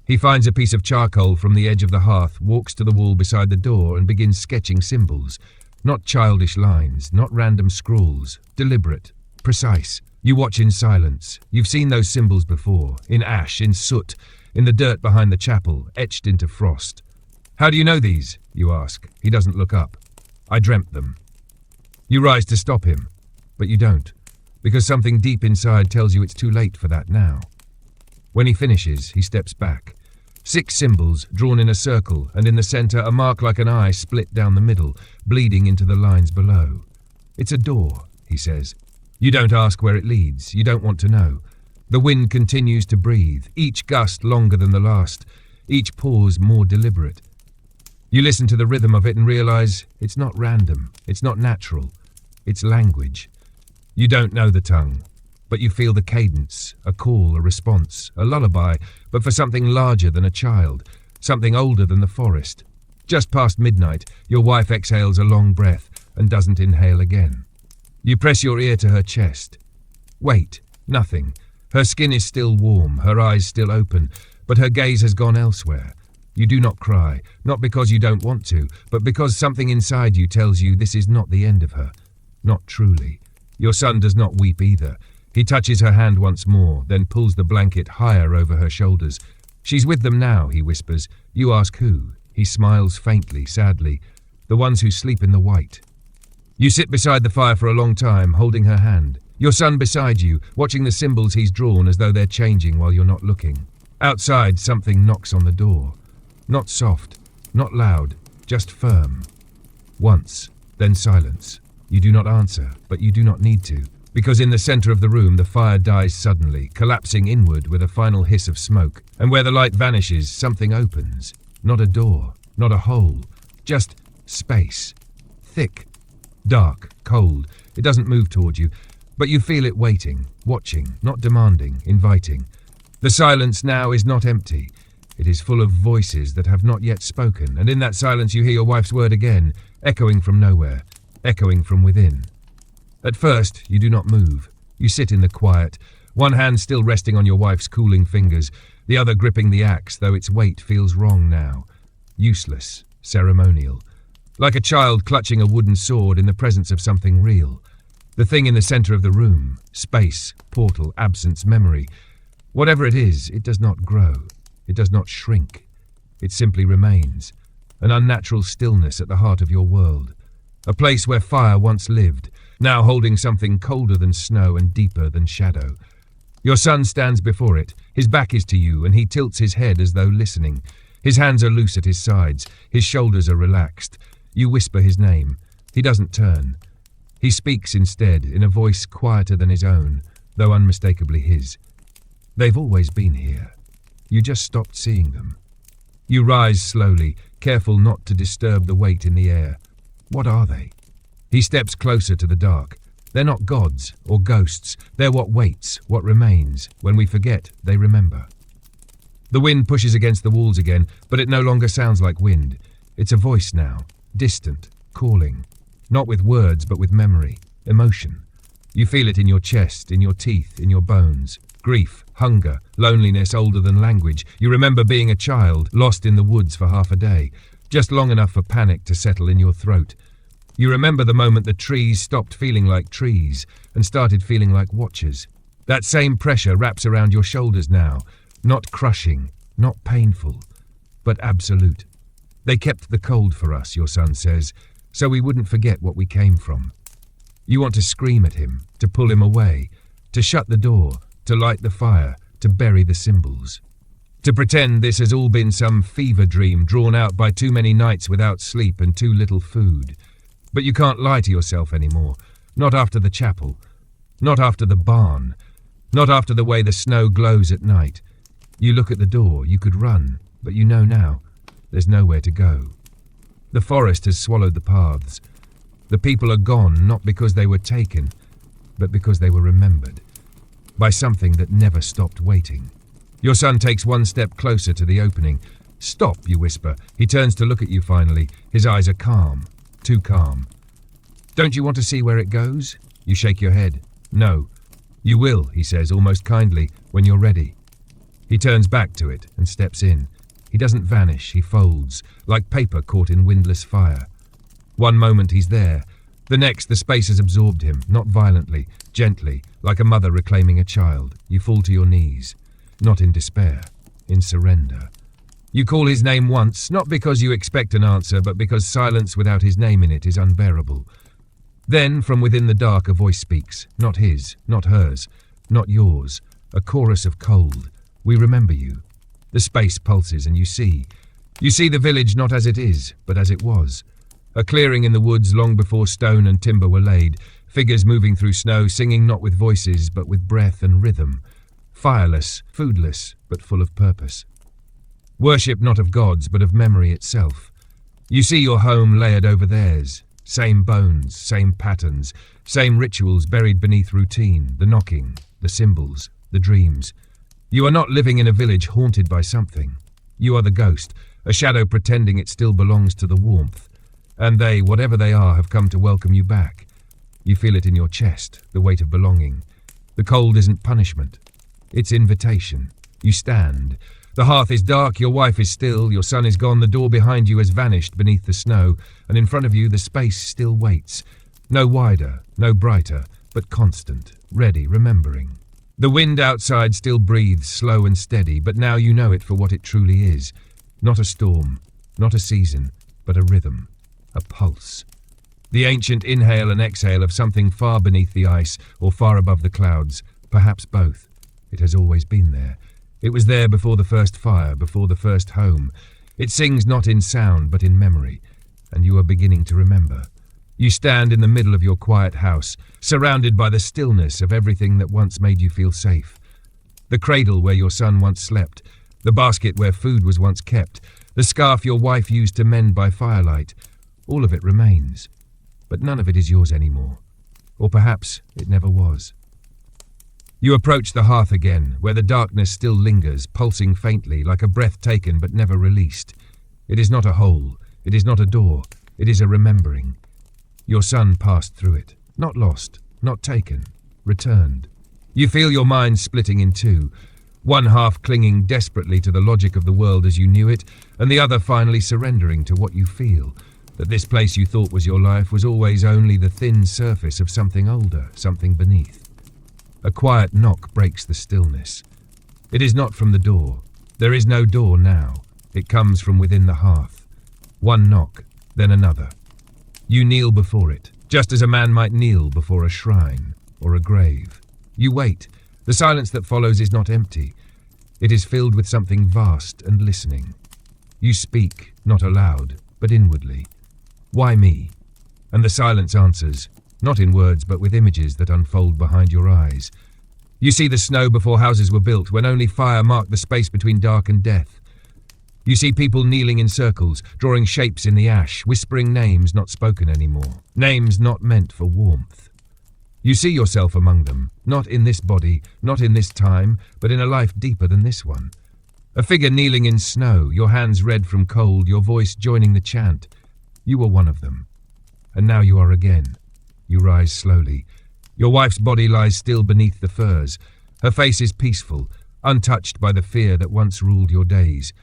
He finds a piece of charcoal from the edge of the hearth, walks to the wall beside the door and begins sketching symbols. Not childish lines, not random scrawls, deliberate, precise. You watch in silence. You've seen those symbols before, in ash, in soot, in the dirt behind the chapel, etched into frost. "How do you know these?" you ask. He doesn't look up. "I dreamt them." You rise to stop him, but you don't, because something deep inside tells you it's too late for that now. When he finishes, he steps back. 6 symbols, drawn in a circle, and in the center a mark like an eye split down the middle, bleeding into the lines below. "It's a door," he says. You don't ask where it leads. You don't want to know. The wind continues to breathe, each gust longer than the last, each pause more deliberate. You listen to the rhythm of it and realize it's not random, it's not natural, it's language. You don't know the tongue, but you feel the cadence, a call, a response, a lullaby, but for something larger than a child, something older than the forest. Just past midnight, your wife exhales a long breath and doesn't inhale again. You press your ear to her chest. Wait, nothing. Her skin is still warm, her eyes still open, but her gaze has gone elsewhere. You do not cry, not because you don't want to, but because something inside you tells you this is not the end of her. Not truly. Your son does not weep either. He touches her hand once more, then pulls the blanket higher over her shoulders. "She's with them now," he whispers. You ask who. He smiles faintly, sadly. "The ones who sleep in the white." You sit beside the fire for a long time, holding her hand. Your son beside you, watching the symbols he's drawn as though they're changing while you're not looking. Outside, something knocks on the door. Not soft, not loud, just firm. Once, then silence. You do not answer, but you do not need to, because in the center of the room the fire dies suddenly, collapsing inward with a final hiss of smoke, and where the light vanishes, something opens. Not a door, not a hole, just space. Thick, dark, cold. It doesn't move toward you, but you feel it waiting, watching, not demanding, inviting. The silence now is not empty. It is full of voices that have not yet spoken, and in that silence you hear your wife's word again, echoing from nowhere, echoing from within. At first, you do not move. You sit in the quiet, one hand still resting on your wife's cooling fingers, the other gripping the axe, though its weight feels wrong now. Useless, ceremonial. Like a child clutching a wooden sword in the presence of something real. The thing in the center of the room, space, portal, absence, memory. Whatever it is, it does not grow. It does not shrink. It simply remains. An unnatural stillness at the heart of your world. A place where fire once lived, now holding something colder than snow and deeper than shadow. Your son stands before it. His back is to you, and he tilts his head as though listening. His hands are loose at his sides. His shoulders are relaxed. You whisper his name. He doesn't turn. He speaks instead, in a voice quieter than his own, though unmistakably his. They've always been here. You just stopped seeing them. You rise slowly, careful not to disturb the weight in the air. What are they? He steps closer to the dark. They're not gods or ghosts. They're what waits, what remains. When we forget, they remember. The wind pushes against the walls again, but it no longer sounds like wind. It's a voice now, distant, calling. Not with words, but with memory, emotion. You feel it in your chest, in your teeth, in your bones. Grief, hunger, loneliness older than language. You remember being a child, lost in the woods for half a day, just long enough for panic to settle in your throat. You remember the moment the trees stopped feeling like trees and started feeling like watchers. That same pressure wraps around your shoulders now, not crushing, not painful, but absolute. They kept the cold for us, your son says, so we wouldn't forget what we came from. You want to scream at him, to pull him away, to shut the door, to light the fire, to bury the symbols. To pretend this has all been some fever dream drawn out by too many nights without sleep and too little food. But you can't lie to yourself anymore, not after the chapel, not after the barn, not after the way the snow glows at night. You look at the door, you could run, but you know now, there's nowhere to go. The forest has swallowed the paths. The people are gone, not because they were taken, but because they were remembered, by something that never stopped waiting. Your son takes one step closer to the opening. Stop, you whisper. He turns to look at you finally. His eyes are calm, too calm. Don't you want to see where it goes? You shake your head. No. You will, he says, almost kindly, when you're ready. He turns back to it and steps in. He doesn't vanish, he folds, like paper caught in windless fire. One moment he's there. The next, the space has absorbed him, not violently, gently, like a mother reclaiming a child. You fall to your knees, not in despair, in surrender. You call his name once, not because you expect an answer, but because silence without his name in it is unbearable. Then, from within the dark, a voice speaks, not his, not hers, not yours, a chorus of cold. We remember you. The space pulses and you see. You see the village not as it is, but as it was. A clearing in the woods long before stone and timber were laid, figures moving through snow, singing not with voices, but with breath and rhythm. Fireless, foodless, but full of purpose. Worship not of gods, but of memory itself. You see your home layered over theirs. Same bones, same patterns, same rituals buried beneath routine, the knocking, the symbols, the dreams. You are not living in a village haunted by something. You are the ghost, a shadow pretending it still belongs to the warmth. And they, whatever they are, have come to welcome you back. You feel it in your chest, the weight of belonging. The cold isn't punishment. It's invitation. You stand. The hearth is dark, your wife is still, your son is gone, the door behind you has vanished beneath the snow, and in front of you the space still waits. No wider, no brighter, but constant, ready, remembering. The wind outside still breathes slow and steady, but now you know it for what it truly is. Not a storm, not a season, but a rhythm, a pulse. The ancient inhale and exhale of something far beneath the ice or far above the clouds, perhaps both. It has always been there. It was there before the first fire, before the first home. It sings not in sound, but in memory, and you are beginning to remember. You stand in the middle of your quiet house, surrounded by the stillness of everything that once made you feel safe. The cradle where your son once slept, the basket where food was once kept, the scarf your wife used to mend by firelight, all of it remains. But none of it is yours anymore. Or perhaps it never was. You approach the hearth again, where the darkness still lingers, pulsing faintly, like a breath taken but never released. It is not a hole, it is not a door, it is a remembering. Your son passed through it, not lost, not taken, returned. You feel your mind splitting in two, one half clinging desperately to the logic of the world as you knew it, and the other finally surrendering to what you feel, that this place you thought was your life was always only the thin surface of something older, something beneath. A quiet knock breaks the stillness. It is not from the door. There is no door now. It comes from within the hearth. One knock, then another. You kneel before it, just as a man might kneel before a shrine or a grave. You wait. The silence that follows is not empty. It is filled with something vast and listening. You speak, not aloud, but inwardly. Why me? And the silence answers, not in words but with images that unfold behind your eyes. You see the snow before houses were built, when only fire marked the space between dark and death. You see people kneeling in circles, drawing shapes in the ash, whispering names not spoken anymore, names not meant for warmth. You see yourself among them, not in this body, not in this time, but in a life deeper than this one. A figure kneeling in snow, your hands red from cold, your voice joining the chant. You were one of them. And now you are again. You rise slowly. Your wife's body lies still beneath the furs. Her face is peaceful, untouched by the fear that once ruled your days.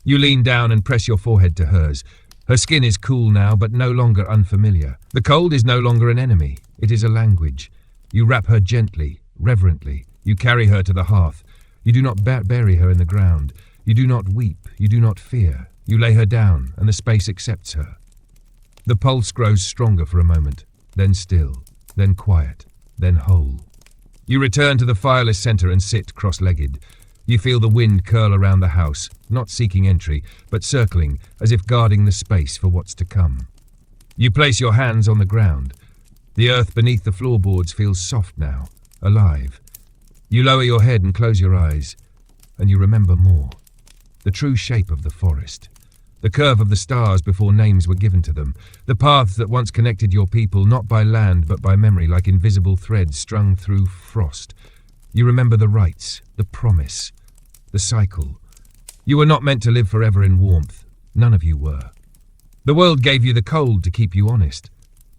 You lean down and press your forehead to hers. Her skin is cool now, but no longer unfamiliar. The cold is no longer an enemy. It is a language. You wrap her gently, reverently. You carry her to the hearth. You do not bury her in the ground. You do not weep. You do not fear. You lay her down, and the space accepts her. The pulse grows stronger for a moment, then still, then quiet, then whole. You return to the fireless center and sit cross-legged. You feel the wind curl around the house, not seeking entry, but circling, as if guarding the space for what's to come. You place your hands on the ground. The earth beneath the floorboards feels soft now, alive. You lower your head and close your eyes, and you remember more. The true shape of the forest. The curve of the stars before names were given to them. The paths that once connected your people, not by land but by memory, like invisible threads strung through frost. You remember the rites, the promise, the cycle. You were not meant to live forever in warmth. None of you were. The world gave you the cold to keep you honest,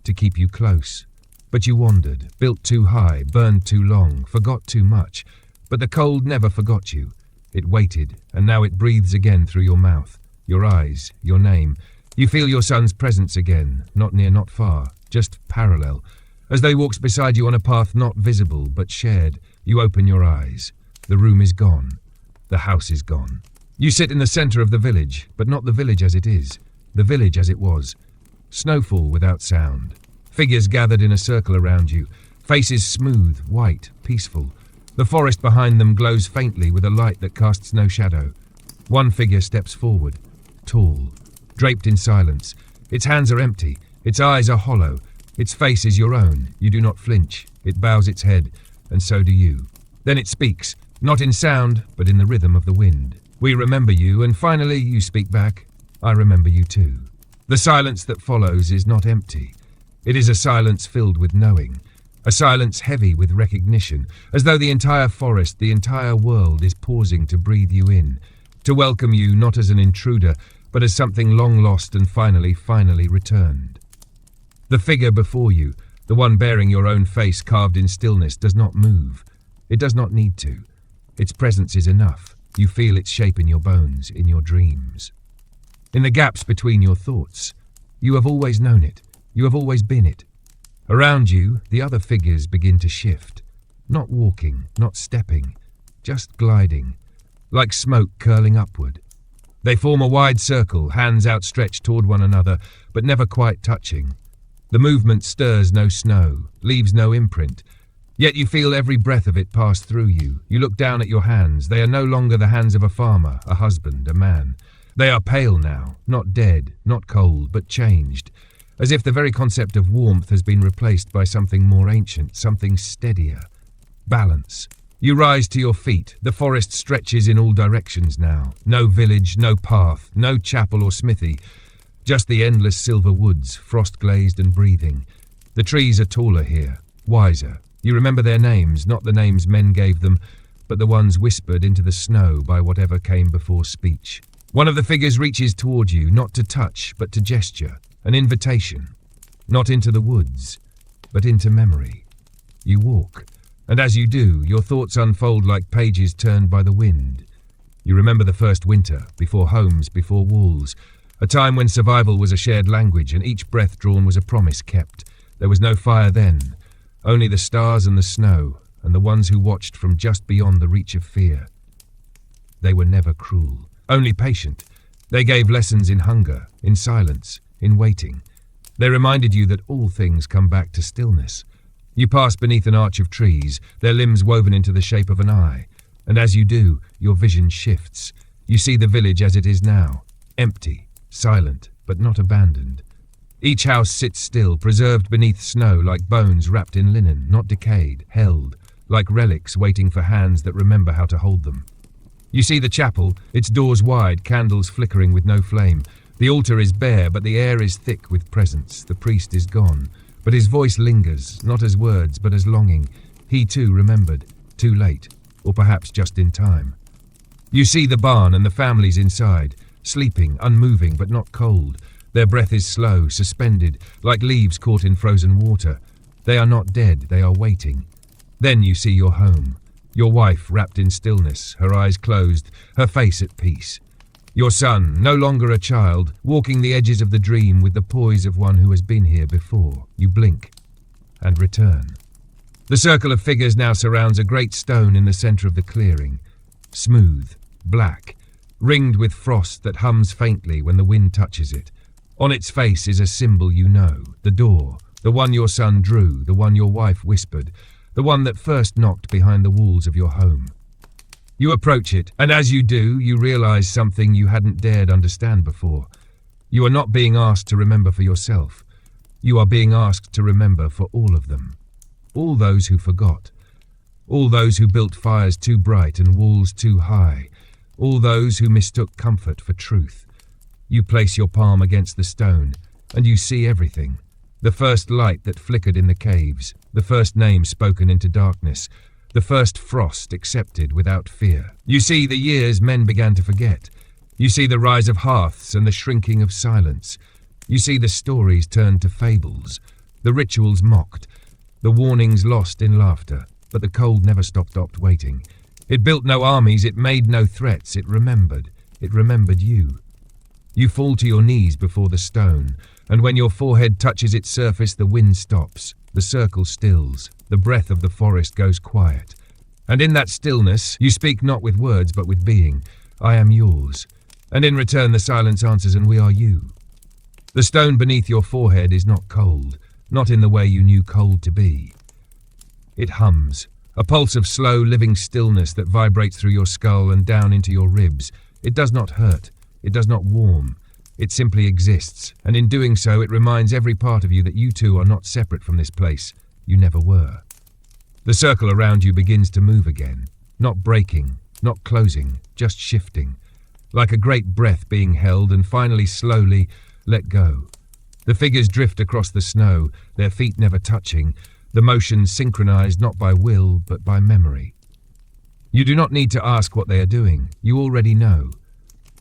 to keep you close. But you wandered, built too high, burned too long, forgot too much. But the cold never forgot you. It waited, and now it breathes again through your mouth, your eyes, your name. You feel your son's presence again, not near, not far, just parallel. As though he walks beside you on a path not visible, but shared. You open your eyes. The room is gone. The house is gone. You sit in the center of the village, but not the village as it is. The village as it was. Snowfall without sound. Figures gathered in a circle around you. Faces smooth, white, peaceful. The forest behind them glows faintly with a light that casts no shadow. One figure steps forward, tall, draped in silence. Its hands are empty. Its eyes are hollow. Its face is your own. You do not flinch. It bows its head, and so do you. Then it speaks, not in sound, but in the rhythm of the wind. We remember you, and finally you speak back. I remember you too. The silence that follows is not empty. It is a silence filled with knowing, a silence heavy with recognition, as though the entire forest, the entire world is pausing to breathe you in, to welcome you not as an intruder, but as something long lost and finally returned. The figure before you, the one bearing your own face carved in stillness, does not move. It does not need to. Its presence is enough. You feel its shape in your bones, in your dreams. In the gaps between your thoughts, you have always known it. You have always been it. Around you, the other figures begin to shift. Not walking, not stepping, just gliding, like smoke curling upward. They form a wide circle, hands outstretched toward one another, but never quite touching. The movement stirs no snow, leaves no imprint. Yet you feel every breath of it pass through you. You look down at your hands. They are no longer the hands of a farmer, a husband, a man. They are pale now, not dead, not cold, but changed, as if the very concept of warmth has been replaced by something more ancient, something steadier. Balance. You rise to your feet. The forest stretches in all directions now. No village, no path, no chapel or smithy. Just the endless silver woods, frost-glazed and breathing. The trees are taller here, wiser. You remember their names, not the names men gave them, but the ones whispered into the snow by whatever came before speech. One of the figures reaches toward you, not to touch, but to gesture. An invitation. Not into the woods, but into memory. You walk, and as you do, your thoughts unfold like pages turned by the wind. You remember the first winter, before homes, before walls, a time when survival was a shared language and each breath drawn was a promise kept. There was no fire then, only the stars and the snow, and the ones who watched from just beyond the reach of fear. They were never cruel, only patient. They gave lessons in hunger, in silence, in waiting. They reminded you that all things come back to stillness. You pass beneath an arch of trees, their limbs woven into the shape of an eye, and as you do, your vision shifts. You see the village as it is now, empty, silent, but not abandoned. Each house sits still, preserved beneath snow like bones wrapped in linen, not decayed, held, like relics waiting for hands that remember how to hold them. You see the chapel, its doors wide, candles flickering with no flame. The altar is bare, but the air is thick with presence. The priest is gone, but his voice lingers, not as words, but as longing. He too remembered, too late, or perhaps just in time. You see the barn and the families inside, sleeping, unmoving, but not cold. Their breath is slow, suspended, like leaves caught in frozen water. They are not dead, they are waiting. Then you see your home. Your wife wrapped in stillness, her eyes closed, her face at peace. Your son, no longer a child, walking the edges of the dream with the poise of one who has been here before. You blink and return. The circle of figures now surrounds a great stone in the center of the clearing. Smooth, black, ringed with frost that hums faintly when the wind touches it. On its face is a symbol you know, the door, the one your son drew, the one your wife whispered, the one that first knocked behind the walls of your home. You approach it, and as you do, you realize something you hadn't dared understand before. You are not being asked to remember for yourself. You are being asked to remember for all of them. All those who forgot. All those who built fires too bright and walls too high. All those who mistook comfort for truth. You place your palm against the stone, and you see everything. The first light that flickered in the caves, the first name spoken into darkness, the first frost accepted without fear. You see the years men began to forget. You see the rise of hearths and the shrinking of silence. You see the stories turned to fables, the rituals mocked, the warnings lost in laughter, but the cold never stopped waiting. It built no armies, it made no threats, it remembered you. You fall to your knees before the stone, and when your forehead touches its surface, the wind stops, the circle stills, the breath of the forest goes quiet. And in that stillness, you speak not with words but with being. I am yours. And in return the silence answers, and we are you. The stone beneath your forehead is not cold, not in the way you knew cold to be. It hums, a pulse of slow, living stillness that vibrates through your skull and down into your ribs. It does not hurt, it does not warm. It simply exists, and in doing so it reminds every part of you that you too are not separate from this place. You never were. The circle around you begins to move again, not breaking, not closing, just shifting, like a great breath being held and finally slowly let go. The figures drift across the snow, their feet never touching, the motion synchronized not by will but by memory. You do not need to ask what they are doing. You already know.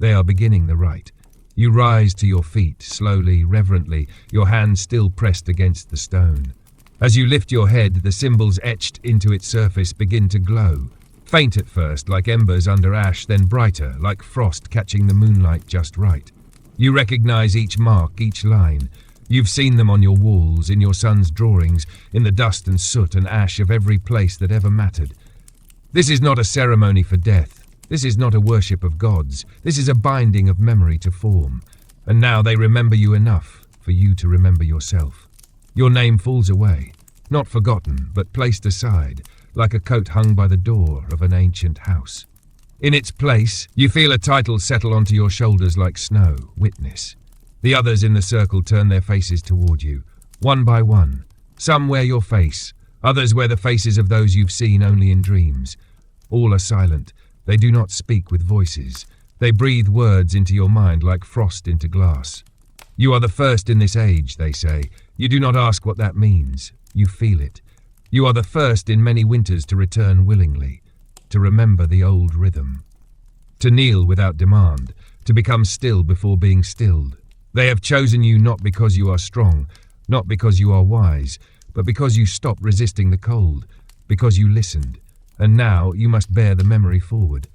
They are beginning the rite. You rise to your feet, slowly, reverently, your hands still pressed against the stone. As you lift your head, the symbols etched into its surface begin to glow. Faint at first, like embers under ash, then brighter, like frost catching the moonlight just right. You recognize each mark, each line. You've seen them on your walls, in your son's drawings, in the dust and soot and ash of every place that ever mattered. This is not a ceremony for death. This is not a worship of gods. This is a binding of memory to form. And now they remember you enough for you to remember yourself. Your name falls away, not forgotten, but placed aside, like a coat hung by the door of an ancient house. In its place, you feel a title settle onto your shoulders like snow, witness. The others in the circle turn their faces toward you, one by one. Some wear your face, others wear the faces of those you've seen only in dreams. All are silent. They do not speak with voices. They breathe words into your mind like frost into glass. You are the first in this age, they say. You do not ask what that means. You feel it. You are the first in many winters to return willingly, to remember the old rhythm, to kneel without demand, to become still before being stilled. They have chosen you not because you are strong, not because you are wise, but because you stopped resisting the cold, because you listened. And now you must bear the memory forward.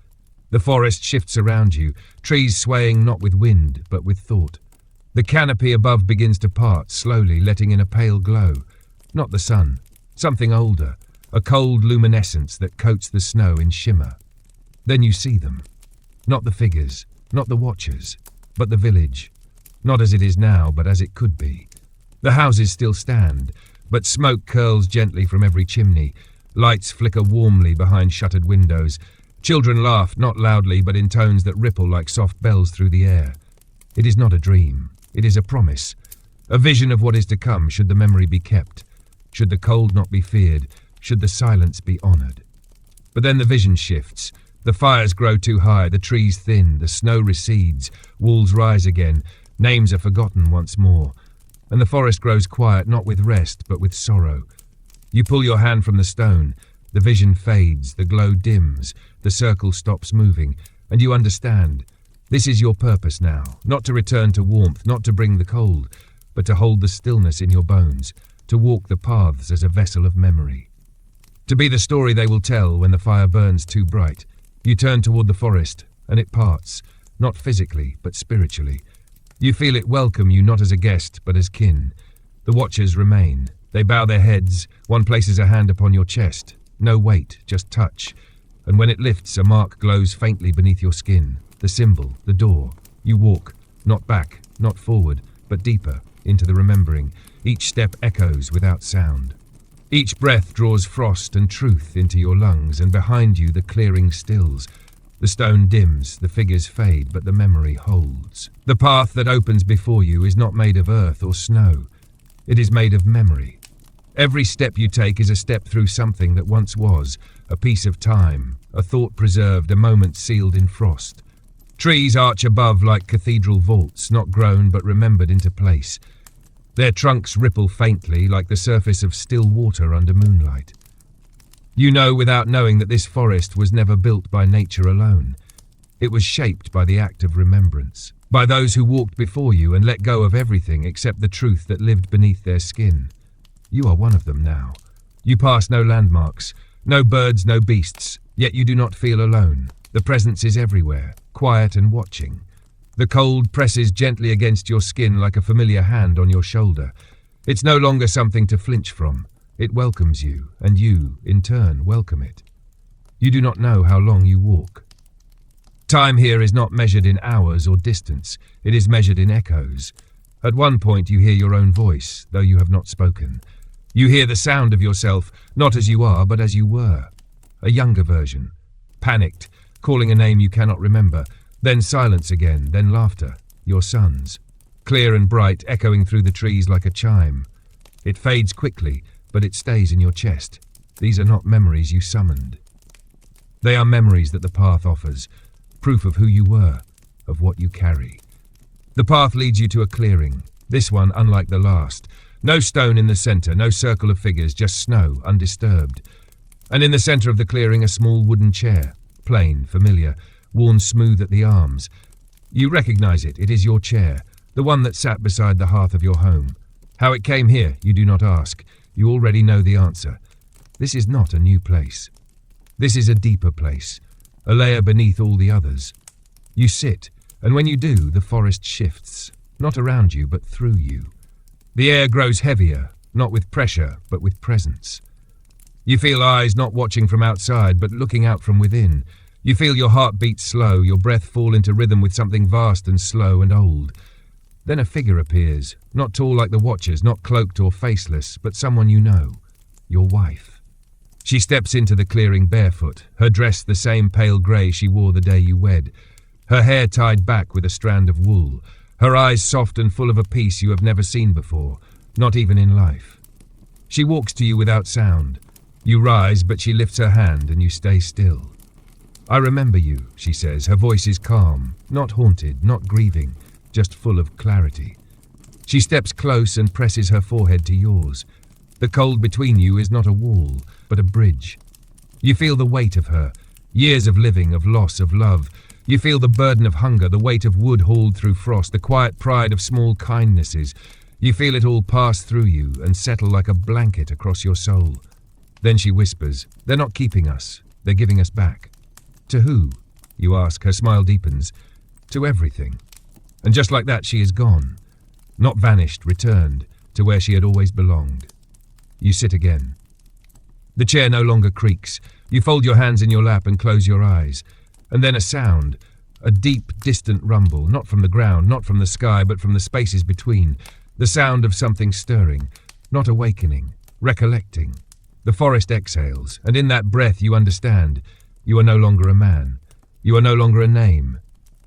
The forest shifts around you, trees swaying not with wind, but with thought. The canopy above begins to part, slowly letting in a pale glow. Not the sun, something older, a cold luminescence that coats the snow in shimmer. Then you see them. Not the figures, not the watchers, but the village. Not as it is now, but as it could be. The houses still stand, but smoke curls gently from every chimney. Lights flicker warmly behind shuttered windows. Children laugh, not loudly, but in tones that ripple like soft bells through the air. It is not a dream. It is a promise A vision of what is to come should the memory be kept, should the cold not be feared, should the silence be honoured. But then the vision shifts. The fires grow too high, the trees thin, the snow recedes, walls rise again, names are forgotten once more, and the forest grows quiet not with rest but with sorrow. You pull your hand from the stone, the vision fades, the glow dims, the circle stops moving, and you understand. This is your purpose now, not to return to warmth, not to bring the cold, but to hold the stillness in your bones, to walk the paths as a vessel of memory. To be the story they will tell when the fire burns too bright. You turn toward the forest, and it parts, not physically, but spiritually. You feel it welcome you not as a guest, but as kin. The watchers remain. They bow their heads, one places a hand upon your chest. No weight, just touch. And when it lifts, a mark glows faintly beneath your skin. The symbol, the door. You walk, not back, not forward, but deeper, into the remembering. Each step echoes without sound. Each breath draws frost and truth into your lungs, and behind you the clearing stills. The stone dims, the figures fade, but the memory holds. The path that opens before you is not made of earth or snow. It is made of memory. Every step you take is a step through something that once was, a piece of time, a thought preserved, a moment sealed in frost. Trees arch above like cathedral vaults, not grown but remembered into place. Their trunks ripple faintly like the surface of still water under moonlight. You know without knowing that this forest was never built by nature alone. It was shaped by the act of remembrance, by those who walked before you and let go of everything except the truth that lived beneath their skin. You are one of them now. You pass no landmarks, no birds, no beasts, yet you do not feel alone. The presence is everywhere, quiet and watching. The cold presses gently against your skin like a familiar hand on your shoulder. It's no longer something to flinch from. It welcomes you, and you, in turn, welcome it. You do not know how long you walk. Time here is not measured in hours or distance. It is measured in echoes. At one point you hear your own voice, though you have not spoken. You hear the sound of yourself, not as you are, but as you were. A younger version. Panicked, calling a name you cannot remember. Then silence again, then laughter. Your son's. Clear and bright, echoing through the trees like a chime. It fades quickly, but it stays in your chest. These are not memories you summoned. They are memories that the path offers. Proof of who you were, of what you carry. The path leads you to a clearing. This one unlike the last. No stone in the center, no circle of figures, just snow, undisturbed. And in the center of the clearing a small wooden chair. Plain, familiar, worn smooth at the arms. You recognize it. It is your chair, the one that sat beside the hearth of your home. How it came here, you do not ask. You already know the answer. This is not a new place. This is a deeper place, a layer beneath all the others. You sit, and when you do, the forest shifts, not around you, but through you. The air grows heavier, not with pressure, but with presence. You feel eyes not watching from outside, but looking out from within. You feel your heart beat slow, your breath fall into rhythm with something vast and slow and old. Then a figure appears, not tall like the watchers, not cloaked or faceless, but someone you know, your wife. She steps into the clearing barefoot, her dress the same pale grey she wore the day you wed, her hair tied back with a strand of wool, her eyes soft and full of a peace you have never seen before, not even in life. She walks to you without sound. You rise, but she lifts her hand and you stay still. I remember you, she says. Her voice is calm, not haunted, not grieving, just full of clarity. She steps close and presses her forehead to yours. The cold between you is not a wall, but a bridge. You feel the weight of her, years of living, of loss, of love. You feel the burden of hunger, the weight of wood hauled through frost, the quiet pride of small kindnesses. You feel it all pass through you and settle like a blanket across your soul. Then she whispers, "They're not keeping us, they're giving us back." To who? You ask. Her smile deepens. To everything. And just like that she is gone. Not vanished, returned, to where she had always belonged. You sit again. The chair no longer creaks. You fold your hands in your lap and close your eyes. And then a sound, a deep, distant rumble, not from the ground, not from the sky, but from the spaces between. The sound of something stirring, not awakening, recollecting. The forest exhales, and in that breath you understand. You are no longer a man. You are no longer a name.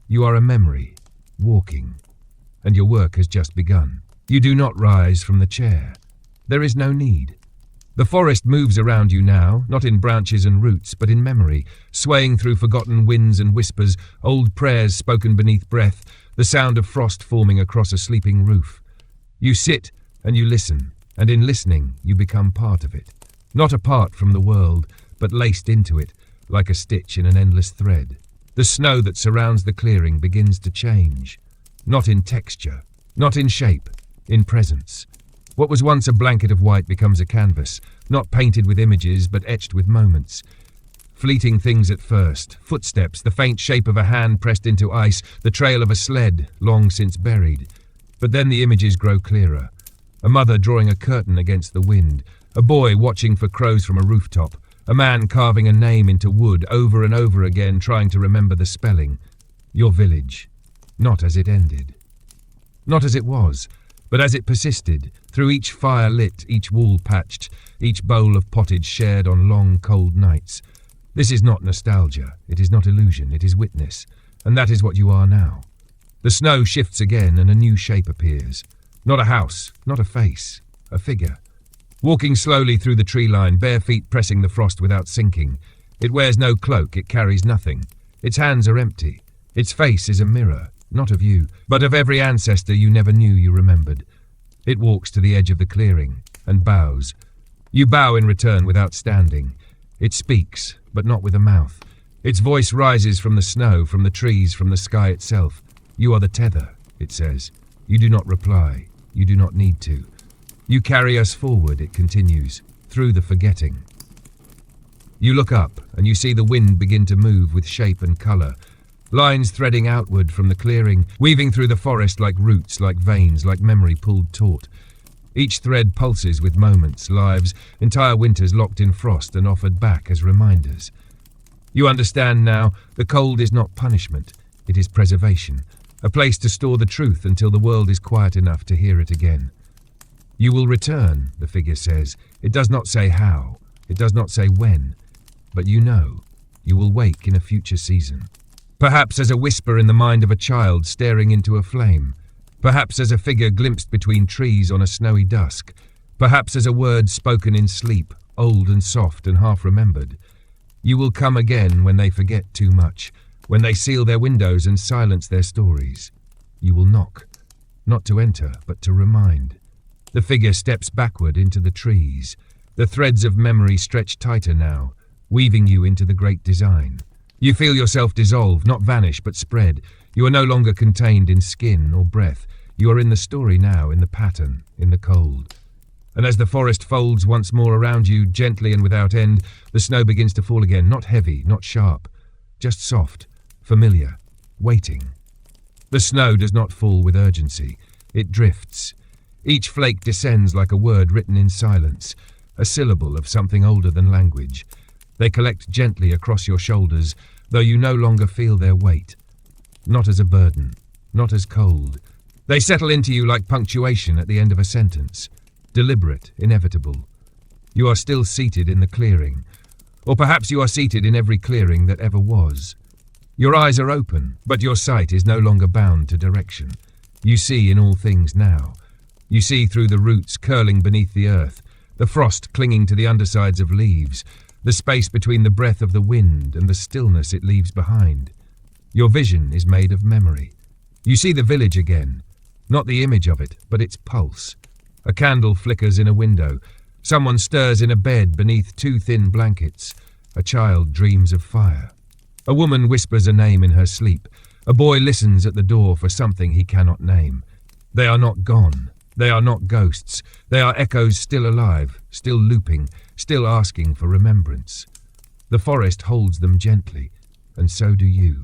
You are a memory, walking. And your work has just begun. You do not rise from the chair. There is no need. The forest moves around you now, not in branches and roots, but in memory, swaying through forgotten winds and whispers, old prayers spoken beneath breath, the sound of frost forming across a sleeping roof. You sit and you listen, and in listening you become part of it. Not apart from the world, but laced into it, like a stitch in an endless thread. The snow that surrounds the clearing begins to change. Not in texture, not in shape, in presence. What was once a blanket of white becomes a canvas, not painted with images, but etched with moments. Fleeting things at first, footsteps, the faint shape of a hand pressed into ice, the trail of a sled, long since buried. But then the images grow clearer. A mother drawing a curtain against the wind, a boy watching for crows from a rooftop, a man carving a name into wood over and over again, trying to remember the spelling. Your village, not as it ended. Not as it was, but as it persisted, through each fire lit, each wall patched, each bowl of pottage shared on long, cold nights. This is not nostalgia, it is not illusion, it is witness, and that is what you are now. The snow shifts again and a new shape appears. Not a house, not a face, a figure. Walking slowly through the tree line, bare feet pressing the frost without sinking. It wears no cloak, it carries nothing. Its hands are empty. Its face is a mirror, not of you, but of every ancestor you never knew you remembered. It walks to the edge of the clearing and bows. You bow in return without standing. It speaks, but not with a mouth. Its voice rises from the snow, from the trees, from the sky itself. You are the tether, it says. You do not reply. You do not need to. You carry us forward, it continues, through the forgetting. You look up, and you see the wind begin to move with shape and colour. Lines threading outward from the clearing, weaving through the forest like roots, like veins, like memory pulled taut. Each thread pulses with moments, lives, entire winters locked in frost and offered back as reminders. You understand now, the cold is not punishment, it is preservation, a place to store the truth until the world is quiet enough to hear it again. You will return, the figure says. It does not say how, it does not say when, but you know, you will wake in a future season. Perhaps as a whisper in the mind of a child staring into a flame. Perhaps as a figure glimpsed between trees on a snowy dusk. Perhaps as a word spoken in sleep, old and soft and half-remembered. You will come again when they forget too much, when they seal their windows and silence their stories. You will knock, not to enter, but to remind. The figure steps backward into the trees. The threads of memory stretch tighter now, weaving you into the great design. You feel yourself dissolve, not vanish, but spread. You are no longer contained in skin or breath. You are in the story now, in the pattern, in the cold. And as the forest folds once more around you, gently and without end, the snow begins to fall again, not heavy, not sharp, just soft, familiar, waiting. The snow does not fall with urgency. It drifts. Each flake descends like a word written in silence, a syllable of something older than language. They collect gently across your shoulders, though you no longer feel their weight. Not as a burden, not as cold. They settle into you like punctuation at the end of a sentence. Deliberate, inevitable. You are still seated in the clearing. Or perhaps you are seated in every clearing that ever was. Your eyes are open, but your sight is no longer bound to direction. You see in all things now. You see through the roots curling beneath the earth, the frost clinging to the undersides of leaves, the space between the breath of the wind and the stillness it leaves behind. Your vision is made of memory. You see the village again, not the image of it, but its pulse. A candle flickers in a window. Someone stirs in a bed beneath two thin blankets. A child dreams of fire. A woman whispers a name in her sleep. A boy listens at the door for something he cannot name. They are not gone. They are not ghosts. They are echoes still alive, still looping, still asking for remembrance. The forest holds them gently, and so do you.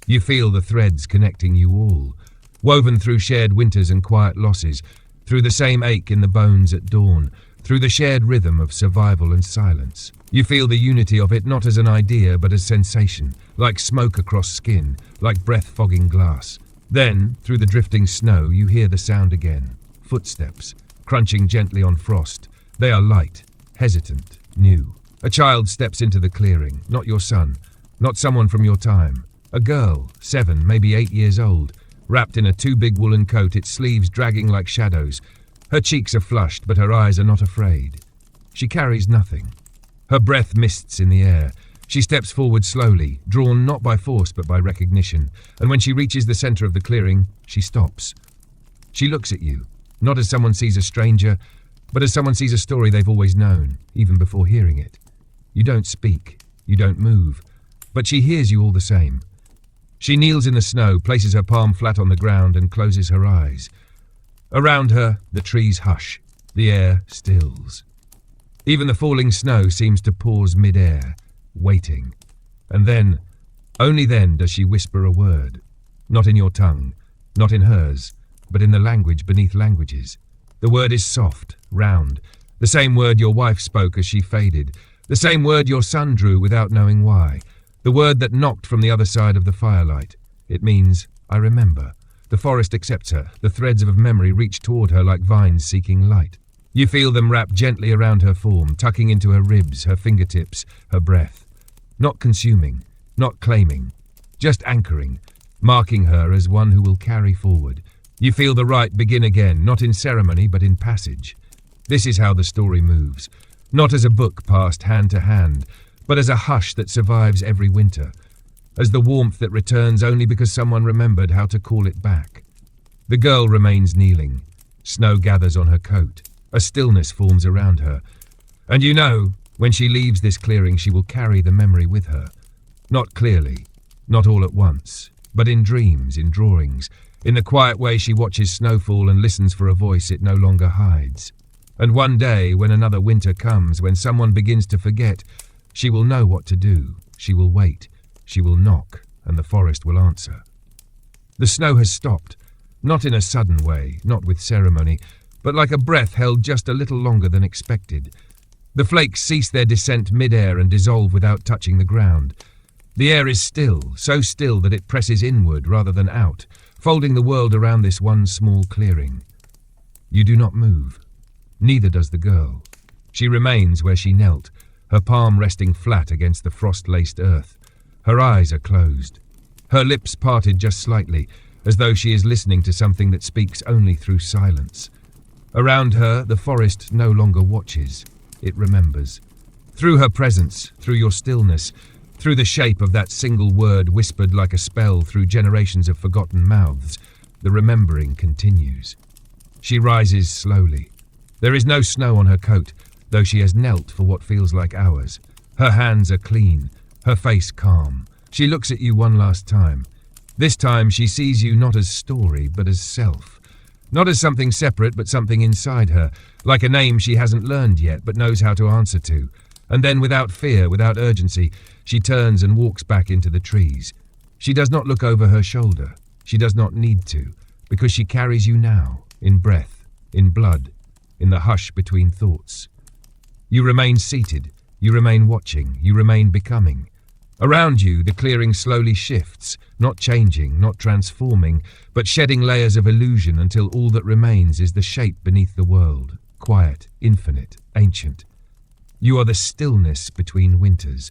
You feel the threads connecting you all, woven through shared winters and quiet losses, through the same ache in the bones at dawn, through the shared rhythm of survival and silence. You feel the unity of it not as an idea but as sensation, like smoke across skin, like breath fogging glass. Then, through the drifting snow, you hear the sound again. Footsteps, crunching gently on frost. They are light, hesitant, new. A child steps into the clearing, not your son, not someone from your time. A girl, 7, maybe 8 years old, wrapped in a too big woolen coat, its sleeves dragging like shadows. Her cheeks are flushed, but her eyes are not afraid. She carries nothing. Her breath mists in the air. She steps forward slowly, drawn not by force but by recognition, and when she reaches the center of the clearing, she stops. She looks at you, not as someone sees a stranger, but as someone sees a story they've always known, even before hearing it. You don't speak, you don't move, but she hears you all the same. She kneels in the snow, places her palm flat on the ground, and closes her eyes. Around her, the trees hush, the air stills. Even the falling snow seems to pause mid-air, waiting. And then, only then does she whisper a word, not in your tongue, not in hers, but in the language beneath languages. The word is soft, round, the same word your wife spoke as she faded, the same word your son drew without knowing why, the word that knocked from the other side of the firelight. It means, I remember. The forest accepts her, the threads of memory reach toward her like vines seeking light. You feel them wrap gently around her form, tucking into her ribs, her fingertips, her breath. Not consuming, not claiming, just anchoring, marking her as one who will carry forward. You feel the rite begin again, not in ceremony but in passage. This is how the story moves, not as a book passed hand to hand, but as a hush that survives every winter, as the warmth that returns only because someone remembered how to call it back. The girl remains kneeling. Snow gathers on her coat. A stillness forms around her. And you know, when she leaves this clearing, she will carry the memory with her. Not clearly, not all at once, but in dreams, in drawings, in the quiet way she watches snowfall and listens for a voice it no longer hides. And one day, when another winter comes, when someone begins to forget, she will know what to do. She will wait. She will knock, and the forest will answer. The snow has stopped, not in a sudden way, not with ceremony, but like a breath held just a little longer than expected. The flakes cease their descent mid-air and dissolve without touching the ground. The air is still, so still that it presses inward rather than out, folding the world around this one small clearing. You do not move. Neither does the girl. She remains where she knelt, her palm resting flat against the frost-laced earth. Her eyes are closed. Her lips parted just slightly, as though she is listening to something that speaks only through silence. Around her, the forest no longer watches. It remembers. Through her presence, through your stillness, through the shape of that single word whispered like a spell through generations of forgotten mouths, the remembering continues. She rises slowly. There is no snow on her coat, though she has knelt for what feels like hours. Her hands are clean, her face calm. She looks at you one last time. This time she sees you not as story, but as self. Not as something separate, but something inside her, like a name she hasn't learned yet, but knows how to answer to. And then, without fear, without urgency, she turns and walks back into the trees. She does not look over her shoulder. She does not need to, because she carries you now, in breath, in blood, in the hush between thoughts. You remain seated, you remain watching, you remain becoming. Around you, the clearing slowly shifts, not changing, not transforming, but shedding layers of illusion until all that remains is the shape beneath the world, quiet, infinite, ancient. You are the stillness between winters.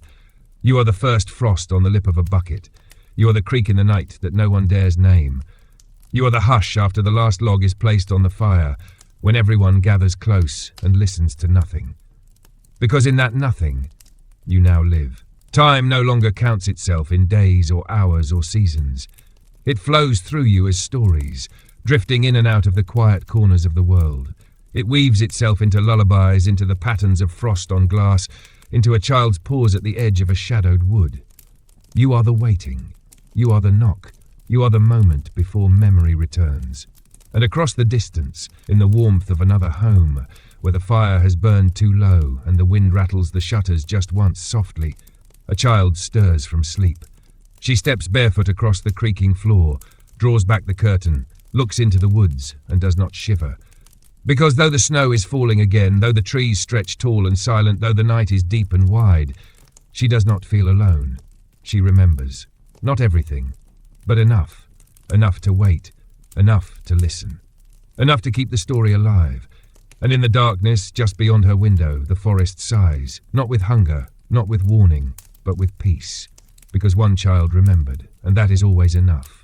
You are the first frost on the lip of a bucket. You are the creak in the night that no one dares name. You are the hush after the last log is placed on the fire, when everyone gathers close and listens to nothing. Because in that nothing, you now live. Time no longer counts itself in days or hours or seasons. It flows through you as stories, drifting in and out of the quiet corners of the world. It weaves itself into lullabies, into the patterns of frost on glass, into a child's pause at the edge of a shadowed wood. You are the waiting. You are the knock. You are the moment before memory returns. And across the distance, in the warmth of another home, where the fire has burned too low and the wind rattles the shutters just once softly, a child stirs from sleep. She steps barefoot across the creaking floor, draws back the curtain, looks into the woods, and does not shiver. Because though the snow is falling again, though the trees stretch tall and silent, though the night is deep and wide, she does not feel alone. She remembers. Not everything, but enough. Enough to wait. Enough to listen. Enough to keep the story alive. And in the darkness, just beyond her window, the forest sighs, not with hunger, not with warning, but with peace, because one child remembered, and that is always enough.